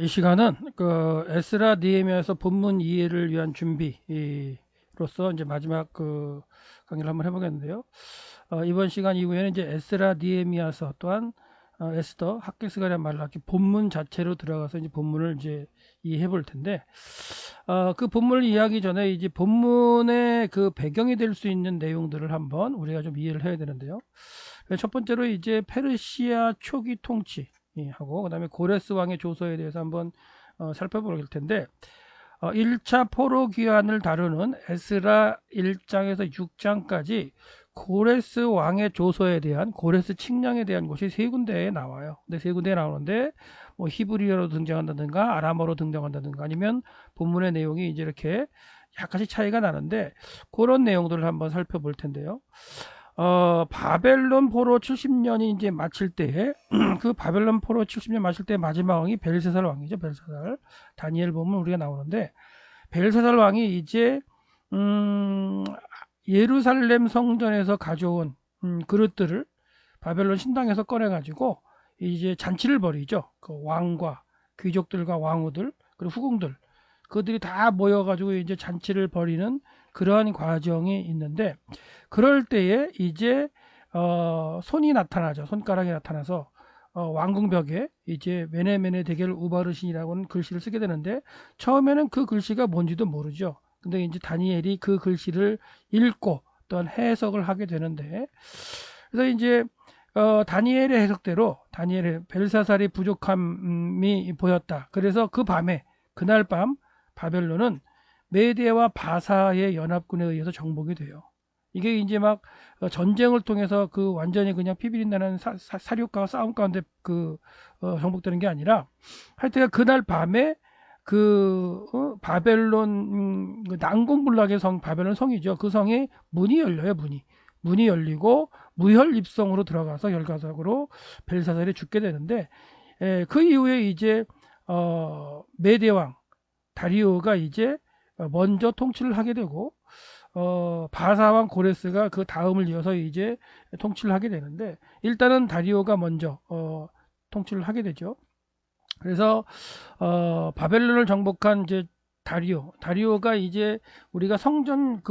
이 시간은 그 에스라 니에미아에서 본문 이해를 위한 준비로서 이제 마지막 강의를 한번 해보겠는데요. 이번 시간 이후에는 이제 에스라 니에미아서 또한 에스더 학개스가랴 말라기 본문 자체로 들어가서 이제 본문을 이제 이해해 볼 텐데, 그 본문을 이해하기 전에 이제 본문의 그 배경이 될 수 있는 내용들을 한번 우리가 좀 이해를 해야 되는데요. 첫 번째로 이제 페르시아 초기 통치 하고 그다음에 고레스 왕의 조서에 대해서 한번 살펴볼 텐데, 1차 포로 귀환을 다루는 에스라 1장에서 6장까지 고레스 왕의 조서에 대한 고레스 칙령에 대한 곳이 세 군데에 나와요. 근데 세 군데에 나오는데 뭐 히브리어로 등장한다든가 아람어로 등장한다든가 아니면 본문의 내용이 이제 이렇게 약간씩 차이가 나는데, 그런 내용들을 한번 살펴볼 텐데요. 바벨론 포로 70년이 이제 마칠 때에 그 바벨론 포로 70년 마칠 때 마지막 왕이 벨사살 왕이죠. 벨사살. 다니엘 보면 우리가 나오는데, 벨사살 왕이 이제 음, 예루살렘 성전에서 가져온 그릇들을 바벨론 신당에서 꺼내 가지고 이제 잔치를 벌이죠. 그 왕과 귀족들과 왕후들 그리고 후궁들, 그들이 다 모여 가지고 이제 잔치를 벌이는 그러한 과정이 있는데, 그럴 때에 이제 손이 나타나죠. 손가락이 나타나서 왕궁벽에 이제 메네메네 대겔 우바르신이라고 하는 글씨를 쓰게 되는데, 처음에는 그 글씨가 뭔지도 모르죠. 근데 이제 다니엘이 그 글씨를 읽고 또한 해석을 하게 되는데, 그래서 이제 다니엘의 해석대로 다니엘의 벨사살이 부족함이 보였다. 그래서 그 밤에, 그날 밤 바벨론은 메대와 바사의 연합군에 의해서 정복이 돼요. 이게 이제 막 전쟁을 통해서 그 완전히 그냥 피비린내는 사륙과 싸움 가운데 정복되는 게 아니라, 하여튼 그날 밤에 바벨론 그 난공불락의 성, 바벨론 성이죠. 그 성에 문이 열려요. 문이 열리고 무혈 입성으로 들어가서 결과적으로 벨사살이 죽게 되는데, 그 이후에 이제 메대왕 다리오가 이제 먼저 통치를 하게 되고, 바사왕 고레스가 그 다음을 이어서 이제 통치를 하게 되는데, 일단은 다리오가 먼저 통치를 하게 되죠. 그래서 바벨론을 정복한 이제 다리오가 이제 우리가 성전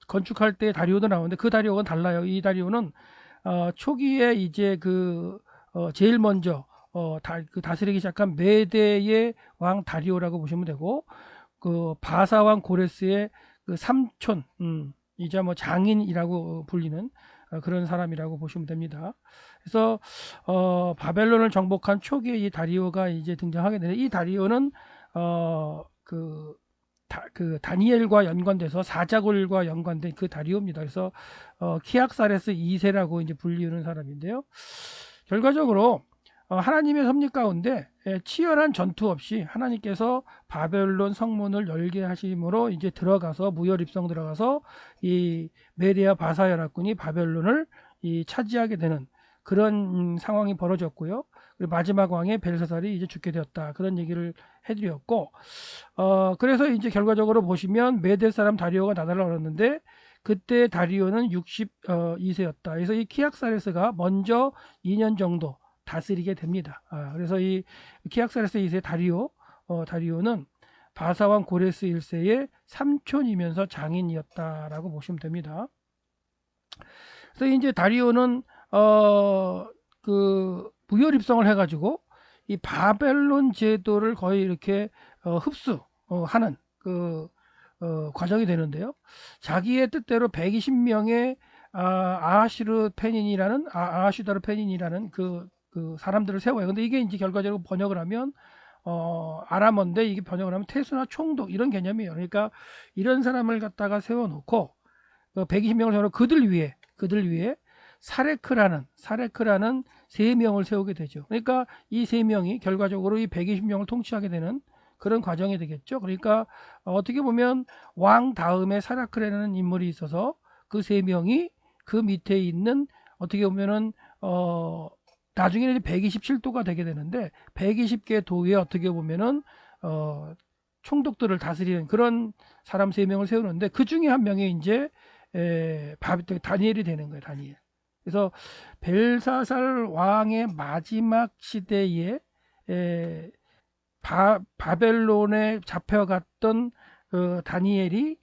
건축할 때 다리오도 나오는데, 그 다리오가 달라요. 이 다리오는 초기에 이제 제일 먼저 그 다스리기 시작한 메대의 왕 다리오라고 보시면 되고, 그 바사왕 고레스의 그 삼촌, 이자 뭐 장인이라고 불리는 그런 사람이라고 보시면 됩니다. 그래서 바벨론을 정복한 초기에 이 다리오가 이제 등장하게 되는데, 이 다리오는 어, 그, 그 다니엘과 연관돼서 사자굴과 연관된 그 다리오입니다. 그래서 키악사레스 2세라고 이제 불리는 사람인데요. 결과적으로 하나님의 섭리 가운데 치열한 전투 없이 하나님께서 바벨론 성문을 열게 하심으로 이제 들어가서 무혈 입성 들어가서 이 메디아 바사 연합군이 바벨론을 차지하게 되는 그런 상황이 벌어졌고요. 그리고 마지막 왕의 벨사살이 이제 죽게 되었다. 그런 얘기를 해드렸고, 그래서 이제 결과적으로 보시면 메대 사람 다리오가 나라를 얻었는데, 그때 다리오는 62세였다. 그래서 이 키악사레스가 먼저 2년 정도 다스리게 됩니다. 그래서 이 키악사레스 2세 다리오는 바사왕 고레스 1세의 삼촌이면서 장인이었다라고 보시면 됩니다. 그래서 이제 다리오는 무혈 입성을 해가지고 이 바벨론 제도를 거의 이렇게 흡수하는 과정이 되는데요. 자기의 뜻대로 120명의 아하슈다르 페닌이라는 그 사람들을 세워요. 근데 이게 이제 결과적으로 번역을 하면 아람어인데, 이게 번역을 하면 태수나 총독 이런 개념이에요. 그러니까 이런 사람을 갖다가 세워놓고 120명을 세워놓고 그들 위에 사레크라는 세 명을 세우게 되죠. 그러니까 이 세 명이 결과적으로 이 120명을 통치하게 되는 그런 과정이 되겠죠. 그러니까 어떻게 보면 왕 다음에 사라크라는 인물이 있어서 그 세 명이 그 밑에 있는, 어떻게 보면은 나중에는 127도가 되게 되는데 120개 도에 어떻게 보면은 총독들을 다스리는 그런 사람 세 명을 세우는데, 그 중에 한 명이 이제 다니엘이 되는 거예요. 다니엘. 그래서 벨사살 왕의 마지막 시대에 바벨론에 잡혀갔던 다니엘이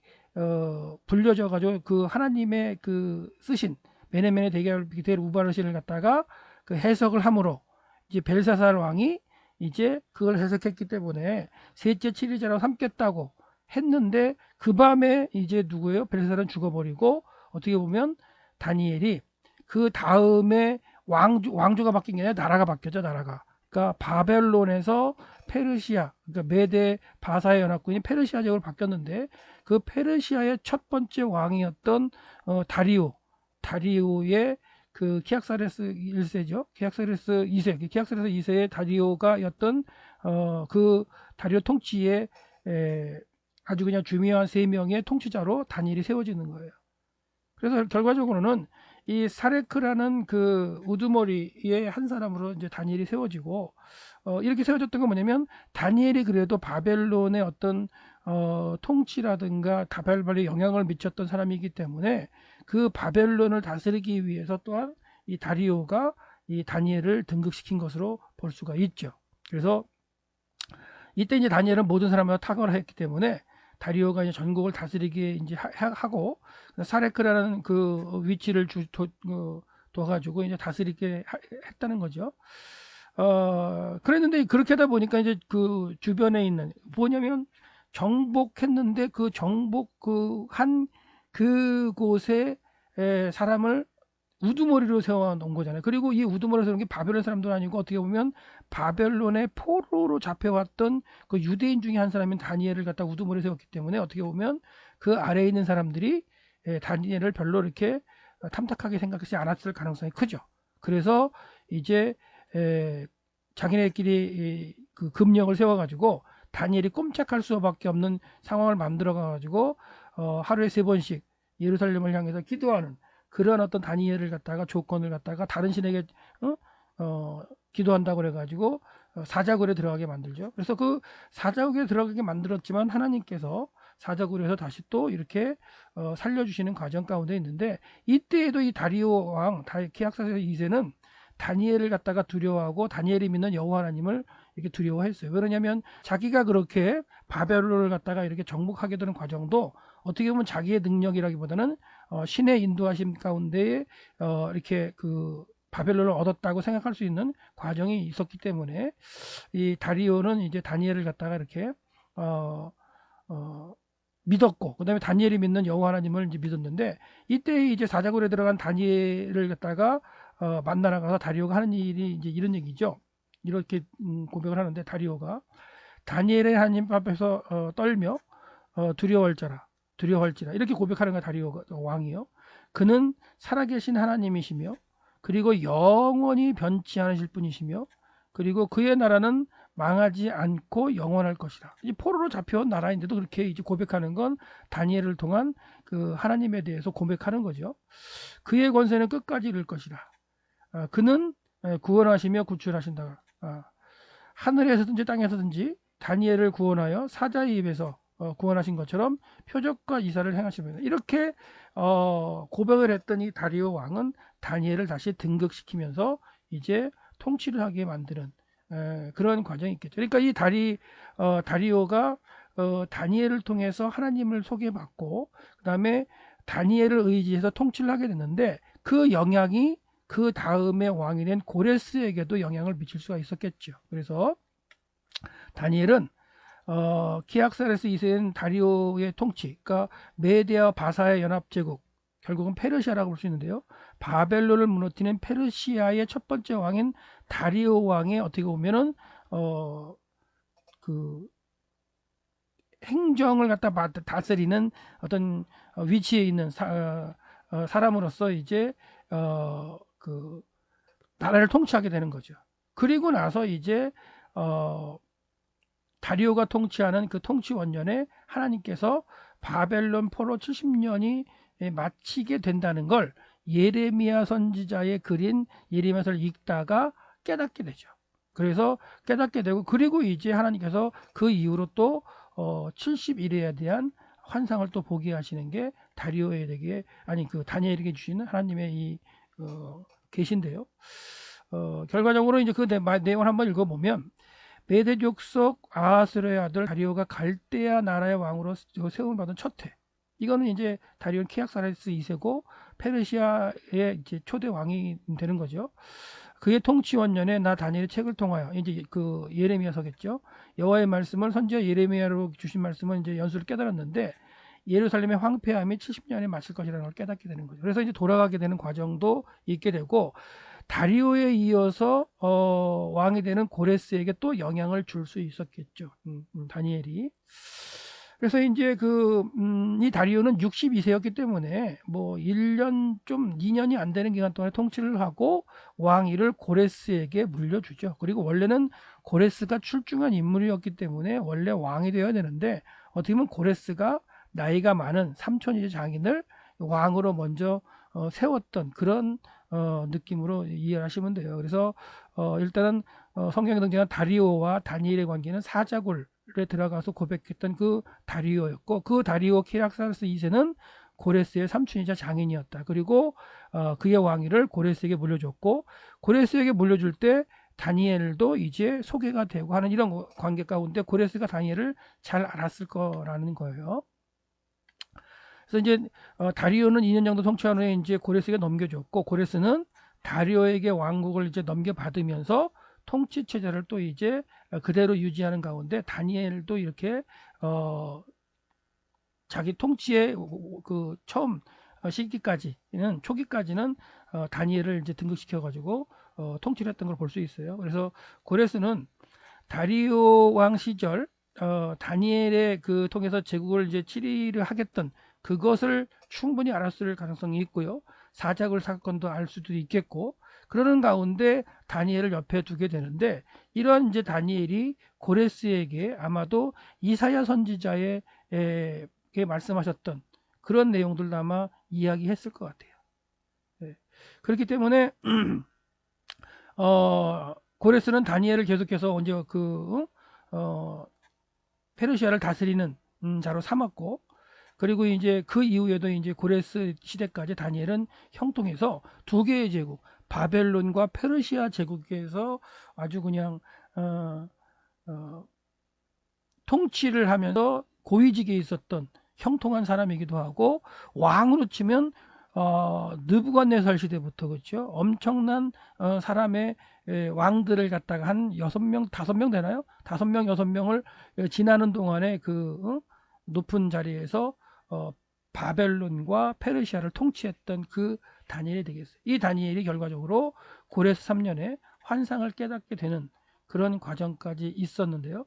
불려져 가지고 그 하나님의 그 쓰신 메네메네 데겔 우바르신을 갖다가 그 해석을 함으로 이제 벨사살 왕이 이제 그걸 해석했기 때문에 셋째 7일자라고 삼겠다고 했는데 그 밤에 이제 누구예요? 벨사살은 죽어버리고 어떻게 보면 다니엘이 그 다음에 왕주가 바뀐 게 아니라 나라가 바뀌었죠. 나라가. 그러니까 바벨론에서 페르시아, 그러니까 메데 바사의 연합군이 페르시아 제국으로 바뀌었는데 그 페르시아의 첫 번째 왕이었던 다리오의 그 키악사레스 1세죠. 키악사레스 2세, 키악사레스 2세의 다리오가였던 그 다리오 통치의 아주 그냥 중요한 세 명의 통치자로 다니엘이 세워지는 거예요. 그래서 결과적으로는 이 사레크라는 그 우두머리의 한 사람으로 이제 다니엘이 세워지고 이렇게 세워졌던 건 뭐냐면 다니엘이 그래도 바벨론의 어떤 통치라든가 바벨론에 영향을 미쳤던 사람이기 때문에 그 바벨론을 다스리기 위해서 또한 이 다리오가 이 다니엘을 등극시킨 것으로 볼 수가 있죠. 그래서 이때 이제 다니엘은 모든 사람과 탁월을 했기 때문에 다리오가 이제 전국을 다스리게 이제 하고 사레크라는 그 위치를 둬가지고 이제 다스리게 했다는 거죠. 그랬는데 그렇게 하다 보니까 이제 그 주변에 있는 뭐냐면 정복했는데 그 정복 그곳에 사람을 우두머리로 세워놓은 거잖아요. 그리고 이 우두머리로 세운 게 바벨론 사람도 아니고 어떻게 보면 바벨론의 포로로 잡혀왔던 그 유대인 중에 한 사람인 다니엘을 갖다 우두머리로 세웠기 때문에 어떻게 보면 그 아래에 있는 사람들이 다니엘을 별로 이렇게 탐탁하게 생각하지 않았을 가능성이 크죠. 그래서 이제 자기네끼리 그 금령을 세워가지고 다니엘이 꼼짝할 수밖에 없는 상황을 만들어가지고 하루에 3번씩 예루살렘을 향해서 기도하는 그런 어떤 다니엘을 갖다가 조건을 갖다가 다른 신에게 기도한다고 그래가지고 사자굴에 들어가게 만들죠. 그래서 그 사자굴에 들어가게 만들었지만 하나님께서 사자굴에서 다시 또 이렇게 살려주시는 과정 가운데 있는데 이때에도 이 다리오 왕 키악사스 2세는 다니엘을 갖다가 두려워하고 다니엘이 믿는 여호와 하나님을 이렇게 두려워했어요. 왜냐하면 자기가 그렇게 바벨론을 갖다가 이렇게 정복하게 되는 과정도 어떻게 보면 자기의 능력이라기보다는 신의 인도하심 가운데 이렇게 그 바벨론을 얻었다고 생각할 수 있는 과정이 있었기 때문에 이 다리오는 이제 다니엘을 갖다가 이렇게 믿었고 그다음에 다니엘이 믿는 여호와 하나님을 이제 믿었는데 이때 이제 사자굴에 들어간 다니엘을 갖다가 만나러 가서 다리오가 하는 일이 이제 이런 얘기죠. 이렇게 고백을 하는데 다리오가 다니엘의 하나님 앞에서 떨며 두려워할지라 이렇게 고백하는 거야. 다리오 왕이요. 그는 살아계신 하나님이시며 그리고 영원히 변치 않으실 분이시며 그리고 그의 나라는 망하지 않고 영원할 것이라. 이 포로로 잡혀온 나라인데도 그렇게 이제 고백하는 건 다니엘을 통한 그 하나님에 대해서 고백하는 거죠. 그의 권세는 끝까지 이를 것이라. 그는 구원하시며 구출하신다. 하늘에서든지 땅에서든지 다니엘을 구원하여 사자의 입에서 구원하신 것처럼 표적과 이사를 행하시며 이렇게 고백을 했던 이 다리오 왕은 다니엘을 다시 등극시키면서 이제 통치를 하게 만드는 그런 과정이 있겠죠. 그러니까 이 다리오가 다니엘을 통해서 하나님을 소개받고 그 다음에 다니엘을 의지해서 통치를 하게 됐는데 그 영향이 그 다음에 왕이 된 고레스에게도 영향을 미칠 수가 있었겠죠. 그래서 다니엘은 키악사레스 2세인 다리오의 통치, 그러니까 메데와 바사의 연합제국, 결국은 페르시아라고 볼 수 있는데요. 바벨론을 무너뜨린 페르시아의 첫 번째 왕인 다리오 왕의 어떻게 보면은 그 행정을 갖다 다스리는 어떤 위치에 있는 사람으로서 이제 그 나라를 통치하게 되는 거죠. 그리고 나서 이제 다리오가 통치하는 그 통치 원년에 하나님께서 바벨론 포로 70년이 마치게 된다는 걸 예레미야 선지자의 글인 예레미야서를 읽다가 깨닫게 되죠. 그래서 깨닫게 되고 그리고 이제 하나님께서 그 이후로 또 70일에 대한 환상을 또 보게 하시는 게 다리오에게 아니 그 다니엘에게 주시는 하나님의 이 계신데요. 결과적으로 이제 그 내용을 한번 읽어보면 메대족 속 아하스로의 아들 다리오가 갈대아 나라의 왕으로 세움을 받은 첫 해. 이거는 이제 다리오는 키악사레스 2세고 페르시아의 이제 초대 왕이 되는 거죠. 그의 통치 원년에 나 다니엘의 책을 통하여 이제 그 예레미야서겠죠. 여호와의 말씀을 선지자 예레미야로 주신 말씀을 이제 연수를 깨달았는데 예루살렘의 황폐함이 70년에 마칠 것이라는 걸 깨닫게 되는 거죠. 그래서 이제 돌아가게 되는 과정도 있게 되고 다리오에 이어서 왕이 되는 고레스에게 또 영향을 줄 수 있었겠죠. 다니엘이. 그래서 이제 이 다리오는 62세였기 때문에 뭐 1년 좀 2년이 안 되는 기간 동안에 통치를 하고 왕위를 고레스에게 물려주죠. 그리고 원래는 고레스가 출중한 인물이었기 때문에 원래 왕이 되어야 되는데 어떻게 보면 고레스가 나이가 많은 삼촌이자 장인을 왕으로 먼저 세웠던 그런 느낌으로 이해하시면 돼요. 그래서 일단은 성경에 등장한 다리오와 다니엘의 관계는 사자굴에 들어가서 고백했던 그 다리오였고 그 다리오 키락사르스 2세는 고레스의 삼촌이자 장인이었다. 그리고 그의 왕위를 고레스에게 물려줬고 고레스에게 물려줄 때 다니엘도 이제 소개가 되고 하는 이런 관계 가운데 고레스가 다니엘을 잘 알았을 거라는 거예요. 그래서 이제 다리오는 2년 정도 통치한 후에 이제 고레스에게 넘겨줬고 고레스는 다리오에게 왕국을 이제 넘겨받으면서 통치 체제를 또 이제 그대로 유지하는 가운데 다니엘도 이렇게 자기 통치의 그 처음 시기까지는 초기까지는 다니엘을 이제 등극시켜 가지고 통치를 했던 걸 볼 수 있어요. 그래서 고레스는 다리오 왕 시절 다니엘의 그 통해서 제국을 이제 치리를 하겠던 그것을 충분히 알았을 가능성이 있고요. 사자굴 사건도 알 수도 있겠고 그러는 가운데 다니엘을 옆에 두게 되는데 이런 이제 다니엘이 고레스에게 아마도 이사야 선지자의 말씀하셨던 그런 내용들도 아마 이야기했을 것 같아요. 네. 그렇기 때문에 고레스는 다니엘을 계속해서 이제 페르시아를 다스리는 자로 삼았고 그리고 이제 그 이후에도 이제 고레스 시대까지 다니엘은 형통해서 두 개의 제국 바벨론과 페르시아 제국에서 아주 그냥 통치를 하면서 고위직에 있었던 형통한 사람이기도 하고 왕으로 치면 느부갓네살 시대부터 그렇죠. 엄청난 사람의 왕들을 갖다가 한 6명, 5명 되나요? 5명, 6명을 지나는 동안에 높은 자리에서 바벨론과 페르시아를 통치했던 그 다니엘이 되겠어요. 이 다니엘이 결과적으로 고레스 3년에 환상을 깨닫게 되는 그런 과정까지 있었는데요.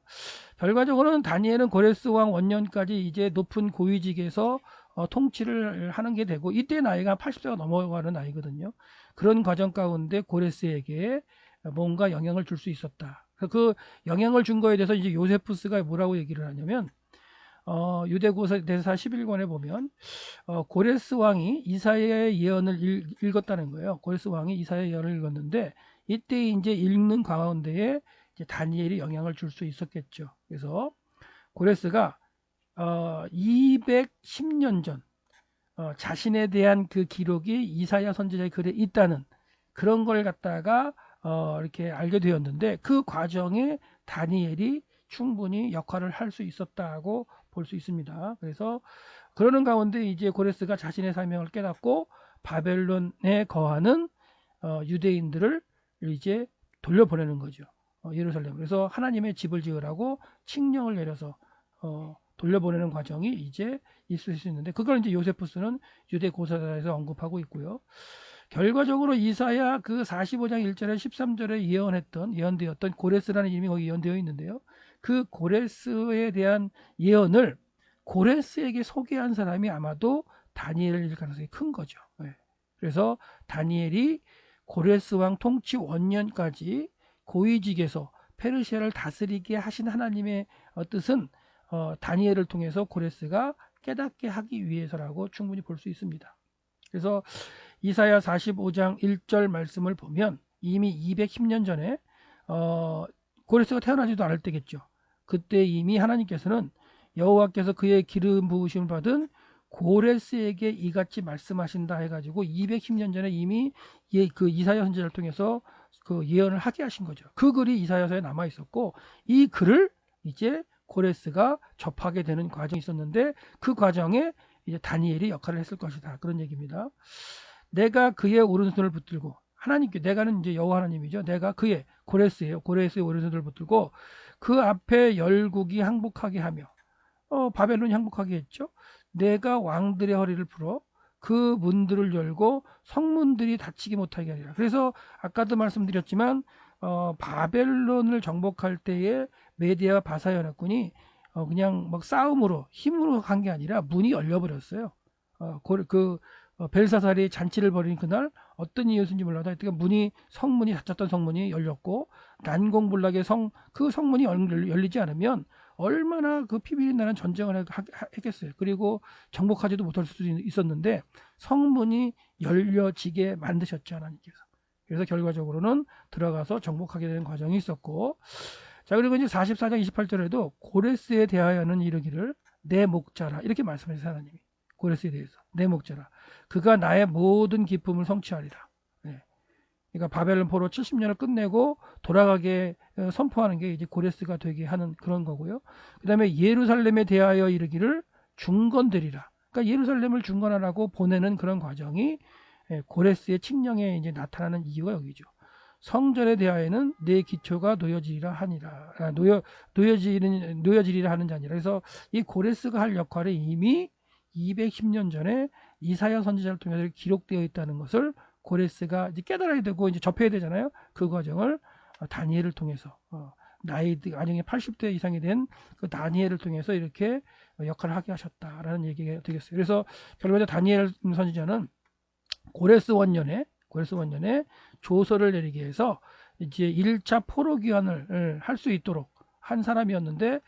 결과적으로는 다니엘은 고레스 왕 원년까지 이제 높은 고위직에서 통치를 하는 게 되고 이때 나이가 80세가 넘어가는 나이거든요. 그런 과정 가운데 고레스에게 뭔가 영향을 줄 수 있었다. 그 영향을 준 거에 대해서 이제 요세푸스가 뭐라고 얘기를 하냐면 유대고대사 11권에 보면 고레스 왕이 이사야의 예언을 읽었다는 거예요. 고레스 왕이 이사야의 예언을 읽었는데 이때 이제 읽는 가운데에 이제 다니엘이 영향을 줄 수 있었겠죠. 그래서 고레스가 210년 전 자신에 대한 그 기록이 이사야 선지자의 글에 있다는 그런 걸 갖다가 이렇게 알게 되었는데 그 과정에 다니엘이 충분히 역할을 할 수 있었다고 볼 수 있습니다. 그래서 그러는 가운데 이제 고레스가 자신의 사명을 깨닫고 바벨론에 거하는 유대인들을 이제 돌려보내는 거죠. 예루살렘. 그래서 하나님의 집을 지으라고 칙령을 내려서 돌려보내는 과정이 이제 있을 수 있는데 그걸 이제 요세푸스는 유대 고사에서 언급하고 있고요. 결과적으로 이사야 그 45장 1절에 13절에 예언되었던 고레스라는 이름이 거기 예언되어 있는데요. 그 고레스에 대한 예언을 고레스에게 소개한 사람이 아마도 다니엘일 가능성이 큰 거죠. 네. 그래서 다니엘이 고레스 왕 통치 원년까지 고위직에서 페르시아를 다스리게 하신 하나님의 뜻은 다니엘을 통해서 고레스가 깨닫게 하기 위해서라고 충분히 볼 수 있습니다. 그래서 이사야 45장 1절 말씀을 보면 이미 210년 전에 고레스가 태어나지도 않을 때겠죠. 그때 이미 하나님께서는 여호와께서 그의 기름 부으심을 받은 고레스에게 이같이 말씀하신다 해가지고 210년 전에 이미 그 이사야 선지자를 통해서 그 예언을 하게 하신 거죠. 그 글이 이사야서에 남아 있었고 이 글을 이제 고레스가 접하게 되는 과정이 있었는데 그 과정에 이제 다니엘이 역할을 했을 것이다. 그런 얘기입니다. 내가 그의 오른손을 붙들고 하나님께 내가는 이제 여호와 하나님이죠. 내가 그의 고레스예요. 고레스의 오른손을 붙들고 그 앞에 열국이 항복하게 하며 바벨론이 항복하게 했죠. 내가 왕들의 허리를 풀어 그 문들을 열고 성문들이 닫히지 못하게 하리라. 그래서 아까도 말씀드렸지만 바벨론을 정복할 때에 메디아와 바사 연합군이 그냥 막 싸움으로 힘으로 간 게 아니라 문이 열려버렸어요. 벨사살이 잔치를 벌인 그날 어떤 이유였는지 몰라도 하여튼 성문이 닫혔던 성문이 열렸고 난공불락의 그 성문이 열리지 않으면 얼마나 그 피비린내는 나는 전쟁을 했겠어요. 그리고 정복하지도 못할 수도 있었는데 성문이 열려지게 만드셨죠, 하나님께서. 그래서 결과적으로는 들어가서 정복하게 되는 과정이 있었고, 자, 그리고 이제 44장 28절에도 고레스에 대하여는 이르기를 내 목자라 이렇게 말씀하셨어요, 하나님이. 고레스에 대해서 내 목자라 그가 나의 모든 기쁨을 성취하리라. 네. 그러니까 바벨론 포로 70년을 끝내고 돌아가게 선포하는 게 이제 고레스가 되게 하는 그런 거고요. 그 다음에 예루살렘에 대하여 이르기를 중건되리라. 그러니까 예루살렘을 중건하라고 보내는 그런 과정이 고레스의 칙령에 이제 나타나는 이유가 여기죠. 성전에 대하여는 내 기초가 놓여지리라 하니라. 놓여지리라 하는 자니라. 그래서 이 고레스가 할 역할이 이미 210년 전에 이사야 선지자를 통해서 기록되어 있다는 것을 고레스가 이제 깨달아야 되고 이제 접해야 되잖아요. 그 과정을 다니엘을 통해서 나이가 80대 이상이 된 그 다니엘을 통해서 이렇게 역할을 하게 하셨다라는 얘기가 되겠어요. 그래서 결국에 다니엘 선지자는 고레스 원년에 조서를 내리게 해서 이제 1차 포로 귀환을 할 수 있도록 한 사람이었는데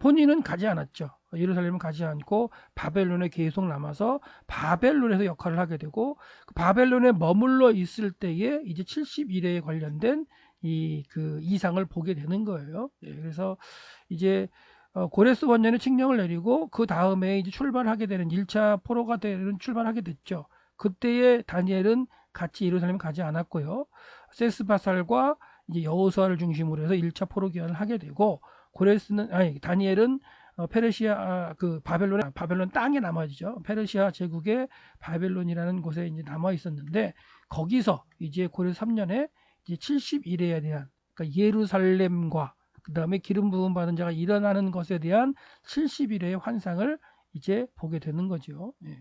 본인은 가지 않았죠. 예루살렘은 가지 않고 바벨론에 계속 남아서 바벨론에서 역할을 하게 되고 그 바벨론에 머물러 있을 때에 이제 70일에 관련된 그 이상을 보게 되는 거예요. 그래서 이제 고레스 원년에 칙령을 내리고 그 다음에 이제 출발하게 되는 1차 포로가 되는 출발하게 됐죠. 그때에 다니엘은 같이 예루살렘 가지 않았고요. 세스바살과 이제 여호수아를 중심으로 해서 1차 포로 귀환을 하게 되고 다니엘은 페르시아 그 바벨론 땅에 남아지죠. 페르시아 제국의 바벨론이라는 곳에 이제 남아 있었는데 거기서 이제 고레스 3년에 이제 70일에 대한 그러니까 예루살렘과 그 다음에 기름 부음 받은 자가 일어나는 것에 대한 70일의 환상을 이제 보게 되는 거죠. 예.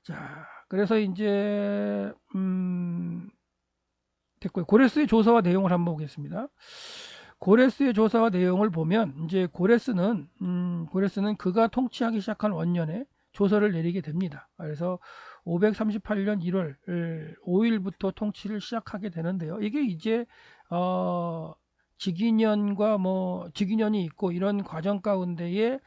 자, 그래서 이제 됐고요. 고레스의 조사와 내용을 한번 보겠습니다. 고레스의 조사와 내용을 보면 이제 고레스는 그가 통치하기 시작한 원년에 조서를 내리게 됩니다. 그래서 538년 1월 5일부터 통치를 시작하게 되는데요. 이게 이제 직위년이 있고 이런 과정 가운데에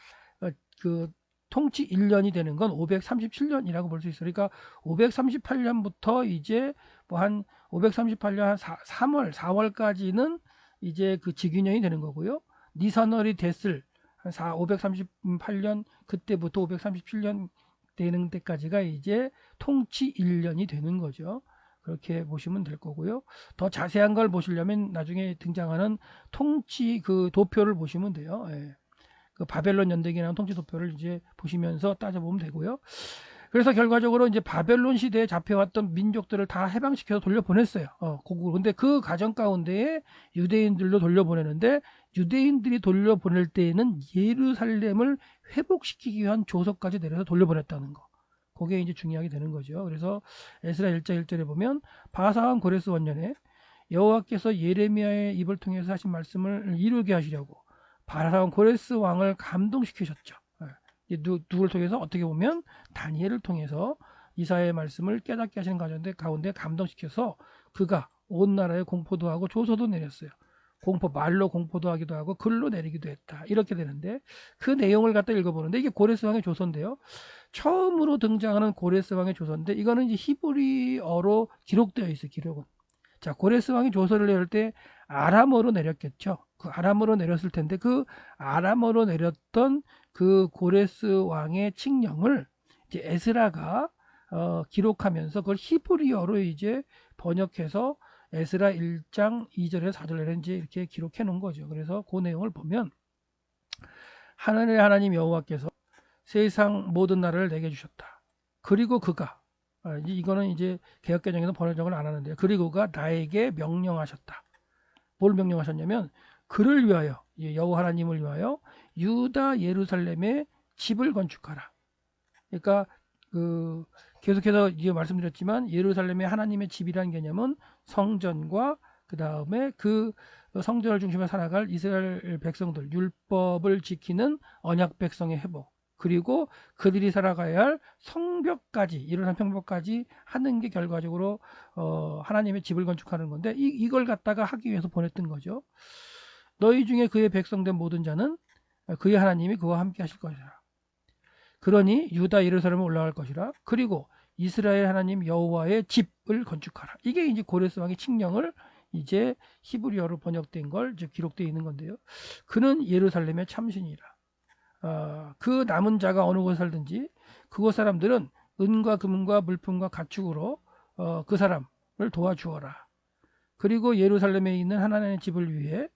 그 통치 1년이 되는 건 537년이라고 볼 수 있어요. 그러니까 538년부터 이제 뭐 한 538년 3월, 4월까지는 이제 그 직위년이 되는 거고요. 니산월이 됐을 한 538년 그때부터 537년 되는 때까지가 이제 통치 1년이 되는 거죠. 그렇게 보시면 될 거고요. 더 자세한 걸 보시려면 나중에 등장하는 통치 그 도표를 보시면 돼요. 예. 그 바벨론 연대기라는 통치 도표를 이제 보시면서 따져보면 되고요. 그래서 결과적으로 이제 바벨론 시대에 잡혀왔던 민족들을 다 해방시켜서 돌려보냈어요. 근데 그 과정 가운데에 유대인들도 돌려보내는데 유대인들이 돌려보낼 때에는 예루살렘을 회복시키기 위한 조서까지 내려서 돌려보냈다는 거. 그게 이제 중요하게 되는 거죠. 그래서 에스라 1장 1절에 보면 바사왕 고레스 원년에 여호와께서 예레미야의 입을 통해서 하신 말씀을 이루게 하시려고 바사왕 고레스 왕을 감동시키셨죠. 누구를 통해서 어떻게 보면 다니엘을 통해서 이사야의 말씀을 깨닫게 하시는 가운데 감동시켜서 그가 온 나라에 공포도 하고 조서도 내렸어요. 말로 공포도 하기도 하고 글로 내리기도 했다. 이렇게 되는데 그 내용을 갖다 읽어보는데 이게 고레스 왕의 조서인데요. 처음으로 등장하는 고레스 왕의 조서인데 이거는 이제 히브리어로 기록되어 있어요. 기록은. 자, 고레스 왕이 조서를 내릴 때 아람어로 내렸겠죠. 그 아람어로 내렸을 텐데 그 아람어로 내렸던 그 고레스 왕의 칙령을 이제 에스라가 기록하면서 그걸 히브리어로 이제 번역해서 에스라 1장 2절에서 4절에 이제 이렇게 기록해 놓은 거죠. 그래서 그 내용을 보면 하늘의 하나님 여호와께서 세상 모든 나라를 내게 주셨다. 그리고 그가 이거는 이제 개역개정에서 번역을 안 하는데요. 그리고 그가 나에게 명령하셨다. 뭘 명령하셨냐면 그를 위하여 여호와 하나님을 위하여 유다 예루살렘에 집을 건축하라. 그러니까 그 계속해서 이제 말씀드렸지만 예루살렘에 하나님의 집이라는 개념은 성전과 그 다음에 그 성전을 중심으로 살아갈 이스라엘 백성들 율법을 지키는 언약 백성의 회복 그리고 그들이 살아가야 할 성벽까지 이런 성벽까지 하는 게 결과적으로 하나님의 집을 건축하는 건데 이걸 갖다가 하기 위해서 보냈던 거죠. 너희 중에 그의 백성된 모든 자는 그의 하나님이 그와 함께 하실 것이라. 그러니 유다 예루살렘에 올라갈 것이라. 그리고 이스라엘 하나님 여호와의 집을 건축하라. 이게 이제 고레스 왕의 칙령을 이제 히브리어로 번역된 걸 이제 기록되어 있는 건데요. 그는 예루살렘의 참신이라. 그 남은 자가 어느 곳에 살든지 그곳 사람들은 은과 금과 물품과 가축으로 그 사람을 도와주어라. 그리고 예루살렘에 있는 하나님의 집을 위해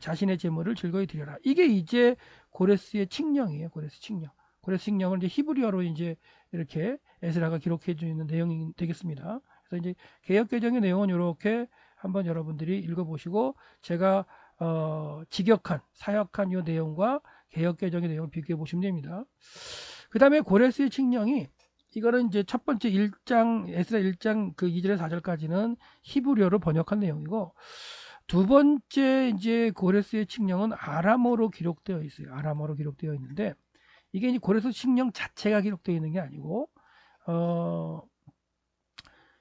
자신의 재물을 즐거이 드려라. 이게 이제 고레스의 칙령이에요. 고레스 칙령. 고레스 칙령을 이제 히브리어로 이제 이렇게 에스라가 기록해 주는 내용이 되겠습니다. 그래서 이제 개역개정의 내용은 이렇게 한번 여러분들이 읽어보시고 제가 직역한 사역한 이 내용과 개역개정의 내용을 비교해 보시면 됩니다. 그 다음에 고레스의 칙령이 이거는 이제 첫 번째 1장 에스라 1장 그 2절에서 4절까지는 히브리어로 번역한 내용이고 두 번째 이제 고레스의 칙령은 아람어로 기록되어 있어요. 아람어로 기록되어 있는데 이게 이제 고레스 칙령 자체가 기록되어 있는 게 아니고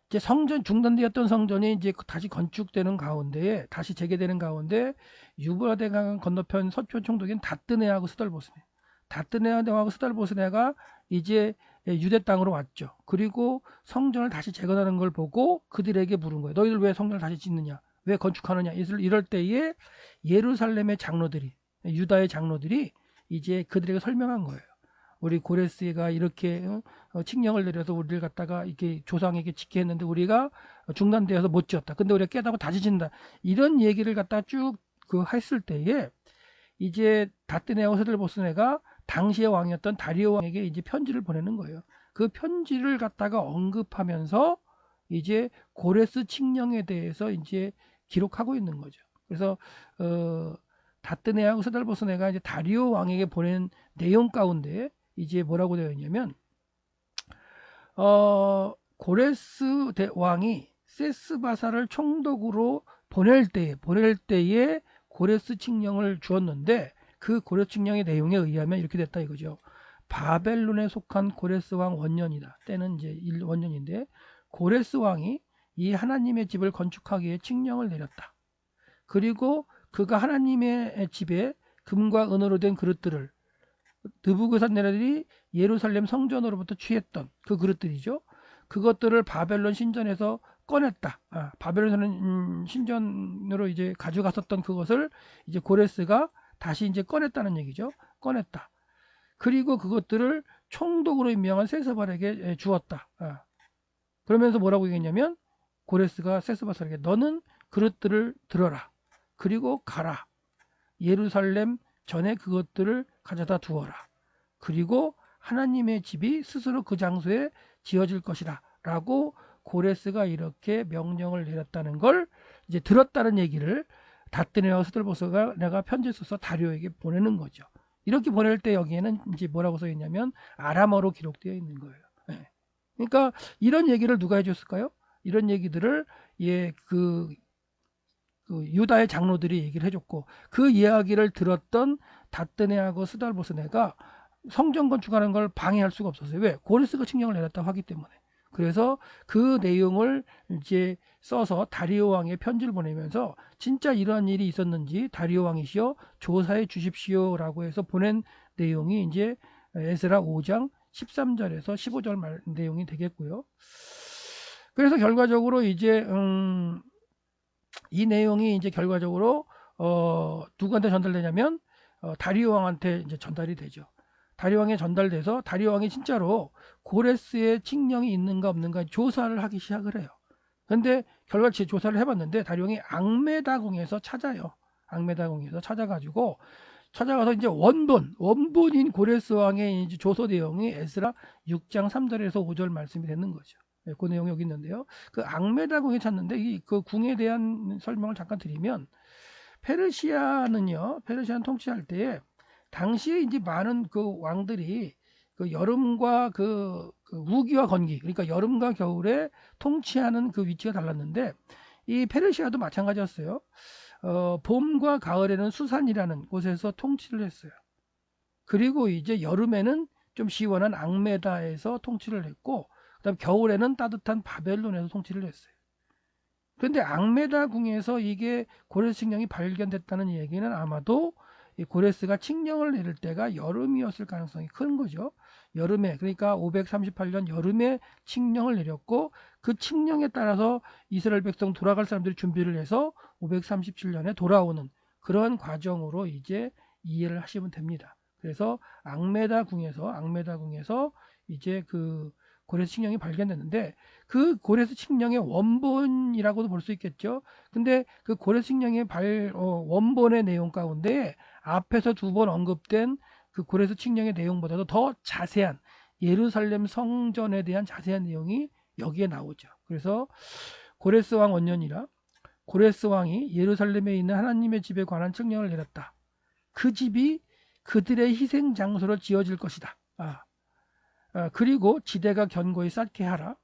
이제 성전 중단되었던 성전이 이제 다시 건축되는 가운데에 다시 재개되는 가운데 유브라데강 건너편 서편 총독인 다뜨네하고 스달보스네. 다뜨네하고 스달보스네가 이제 유대 땅으로 왔죠. 그리고 성전을 다시 재건하는 걸 보고 그들에게 물은 거예요. 너희들 왜 성전을 다시 짓느냐? 왜 건축하느냐? 이럴 때에 예루살렘의 장로들이 유다의 장로들이 이제 그들에게 설명한 거예요. 우리 고레스가 이렇게 칙령을 내려서 우리를 갖다가 이렇게 조상에게 지게 했는데 우리가 중단되어서 못 지었다. 근데 우리가 깨닫고 다시 짓는다. 이런 얘기를 갖다가 쭉 그 했을 때에 이제 다뜨네하고 스달보스네가 당시의 왕이었던 다리오 왕에게 이제 편지를 보내는 거예요. 그 편지를 갖다가 언급하면서 이제 고레스 칙령에 대해서 이제 기록하고 있는 거죠. 그래서 다뜨네하고 스달보스네가 이제 다리오 왕에게 보낸 내용 가운데 이제 뭐라고 되어 있냐면 고레스 왕이 세스바사를 총독으로 보낼 때에 고레스 칙령을 주었는데 그 고레스 칙령의 내용에 의하면 이렇게 됐다 이거죠. 바벨론에 속한 고레스 왕 원년이다. 때는 이제 원년인데 고레스 왕이 이 하나님의 집을 건축하기 위해 칙령을 내렸다. 그리고 그가 하나님의 집에 금과 은으로 된 그릇들을 느부갓네살이 예루살렘 성전으로부터 취했던 그 그릇들이죠. 그것들을 바벨론 신전에서 꺼냈다. 바벨론 신전으로 이제 가져갔었던 그것을 이제 고레스가 다시 이제 꺼냈다는 얘기죠. 꺼냈다. 그리고 그것들을 총독으로 임명한 세스바살에게 주었다. 그러면서 뭐라고 얘기했냐면 고레스가 세스바살에게 너는 그릇들을 들어라. 그리고 가라. 예루살렘 전에 그것들을 가져다 두어라. 그리고 하나님의 집이 스스로 그 장소에 지어질 것이다. 라고 고레스가 이렇게 명령을 내렸다는 걸 이제 들었다는 얘기를 다뜨네와 스달보스가 내가 편지 써서 다리오에게 보내는 거죠. 이렇게 보낼 때 여기에는 이제 뭐라고 써 있냐면 아람어로 기록되어 있는 거예요. 네. 그러니까 이런 얘기를 누가 해줬을까요? 이런 얘기들을 그 유다의 장로들이 얘기를 해줬고 그 이야기를 들었던 다뜨네하고 스달보스네가 성전 건축하는 걸 방해할 수가 없었어요. 왜? 고레스가 칙령을 내렸다고 하기 때문에. 그래서 그 내용을 이제 써서 다리오 왕에 편지를 보내면서 진짜 이러한 일이 있었는지 다리오 왕이시여 조사해 주십시오라고 해서 보낸 내용이 이제 에스라 5장 13절에서 15절 말 내용이 되겠고요. 그래서 결과적으로 이제 이 내용이 이제 결과적으로 누구한테 전달되냐면 다리오 왕한테 이제 전달이 되죠. 다리오 왕에 전달돼서 다리오 왕이 진짜로 고레스의 칙령이 있는가 없는가 조사를 하기 시작을 해요. 근데 결과치 조사를 해봤는데 다리오 왕이 앙메다궁에서 찾아요. 앙메다궁에서 찾아가서 이제 원본인 고레스 왕의 이제 조서 내용이 에스라 6장 3절에서 5절 말씀이 되는 거죠. 네, 그 내용이 여기 있는데요. 그 앙메다궁에 찾는데 그 궁에 대한 설명을 잠깐 드리면 페르시아는 통치할 때에 당시에 이제 많은 그 왕들이 그 여름과 그 우기와 건기, 그러니까 여름과 겨울에 통치하는 그 위치가 달랐는데 이 페르시아도 마찬가지였어요. 봄과 가을에는 수산이라는 곳에서 통치를 했어요. 그리고 이제 여름에는 좀 시원한 앙메다에서 통치를 했고, 그다음 겨울에는 따뜻한 바벨론에서 통치를 했어요. 그런데 앙메다 궁에서 이게 고레스 칙령이 발견됐다는 얘기는 아마도 이 고레스가 칙령을 내릴 때가 여름이었을 가능성이 큰 거죠. 여름에, 그러니까 538년 여름에 칙령을 내렸고 그 칙령에 따라서 이스라엘 백성 돌아갈 사람들이 준비를 해서 537년에 돌아오는 그런 과정으로 이제 이해를 하시면 됩니다. 그래서 앙메다 궁에서 이제 그 고레스 칙령이 발견됐는데 그 고레스 칙령의 원본이라고도 볼 수 있겠죠. 근데 그 고레스 칙령의 원본의 내용 가운데 앞에서 두 번 언급된 그 고레스 칙령의 내용보다도 더 자세한 예루살렘 성전에 대한 자세한 내용이 여기에 나오죠. 그래서 고레스 왕 원년이라 고레스 왕이 예루살렘에 있는 하나님의 집에 관한 칙령을 내렸다. 그 집이 그들의 희생 장소로 지어질 것이다. 그리고 지대가 견고히 쌓게 하라.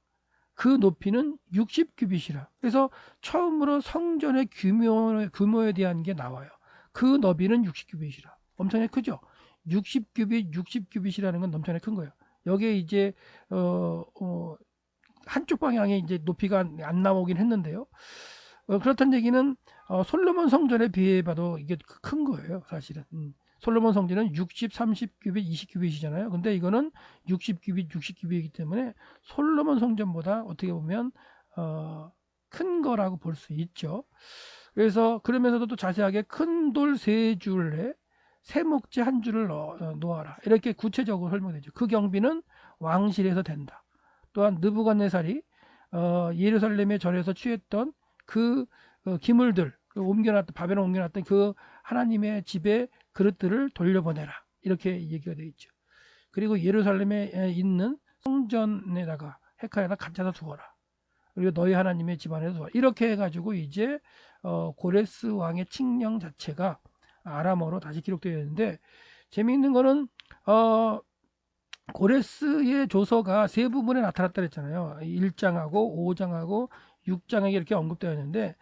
그 높이는 60규빗이라. 그래서 처음으로 성전의 규모에 대한 게 나와요. 그 너비는 60규빗이라. 엄청나게 크죠? 60규빗이라는 건 엄청나게 큰 거예요. 여기에 이제 한쪽 방향에 이제 높이가 안 나오긴 했는데요. 그렇다는 얘기는 솔로몬 성전에 비해 봐도 이게 큰 거예요, 사실은. 솔로몬 성전은 60, 30규빗, 20규빗이잖아요. 근데 이거는 60규빗, 60규빗이기 때문에 솔로몬 성전보다 어떻게 보면 큰 거라고 볼 수 있죠. 그래서 그러면서도 또 자세하게 큰 돌 세 줄에 세 목재 한 줄을 놓아라. 이렇게 구체적으로 설명되죠. 그 경비는 왕실에서 된다. 또한 느부갓네살이 예루살렘의 절에서 취했던 그 기물들, 옮겨놨던 바벨론 옮겨놨던 그 하나님의 집에 그릇들을 돌려보내라. 이렇게 얘기가 되어 있죠. 그리고 예루살렘에 있는 성전에다가 헤카에다 가져다 두어라. 그리고 너희 하나님의 집안에서 두어라. 이렇게 해가지고 이제 고레스 왕의 칙령 자체가 아람어로 다시 기록되어 있는데 재미있는 거는 고레스의 조서가 세 부분에 나타났다 그랬잖아요. 1장하고 5장하고 6장에 이렇게 언급되어 있는데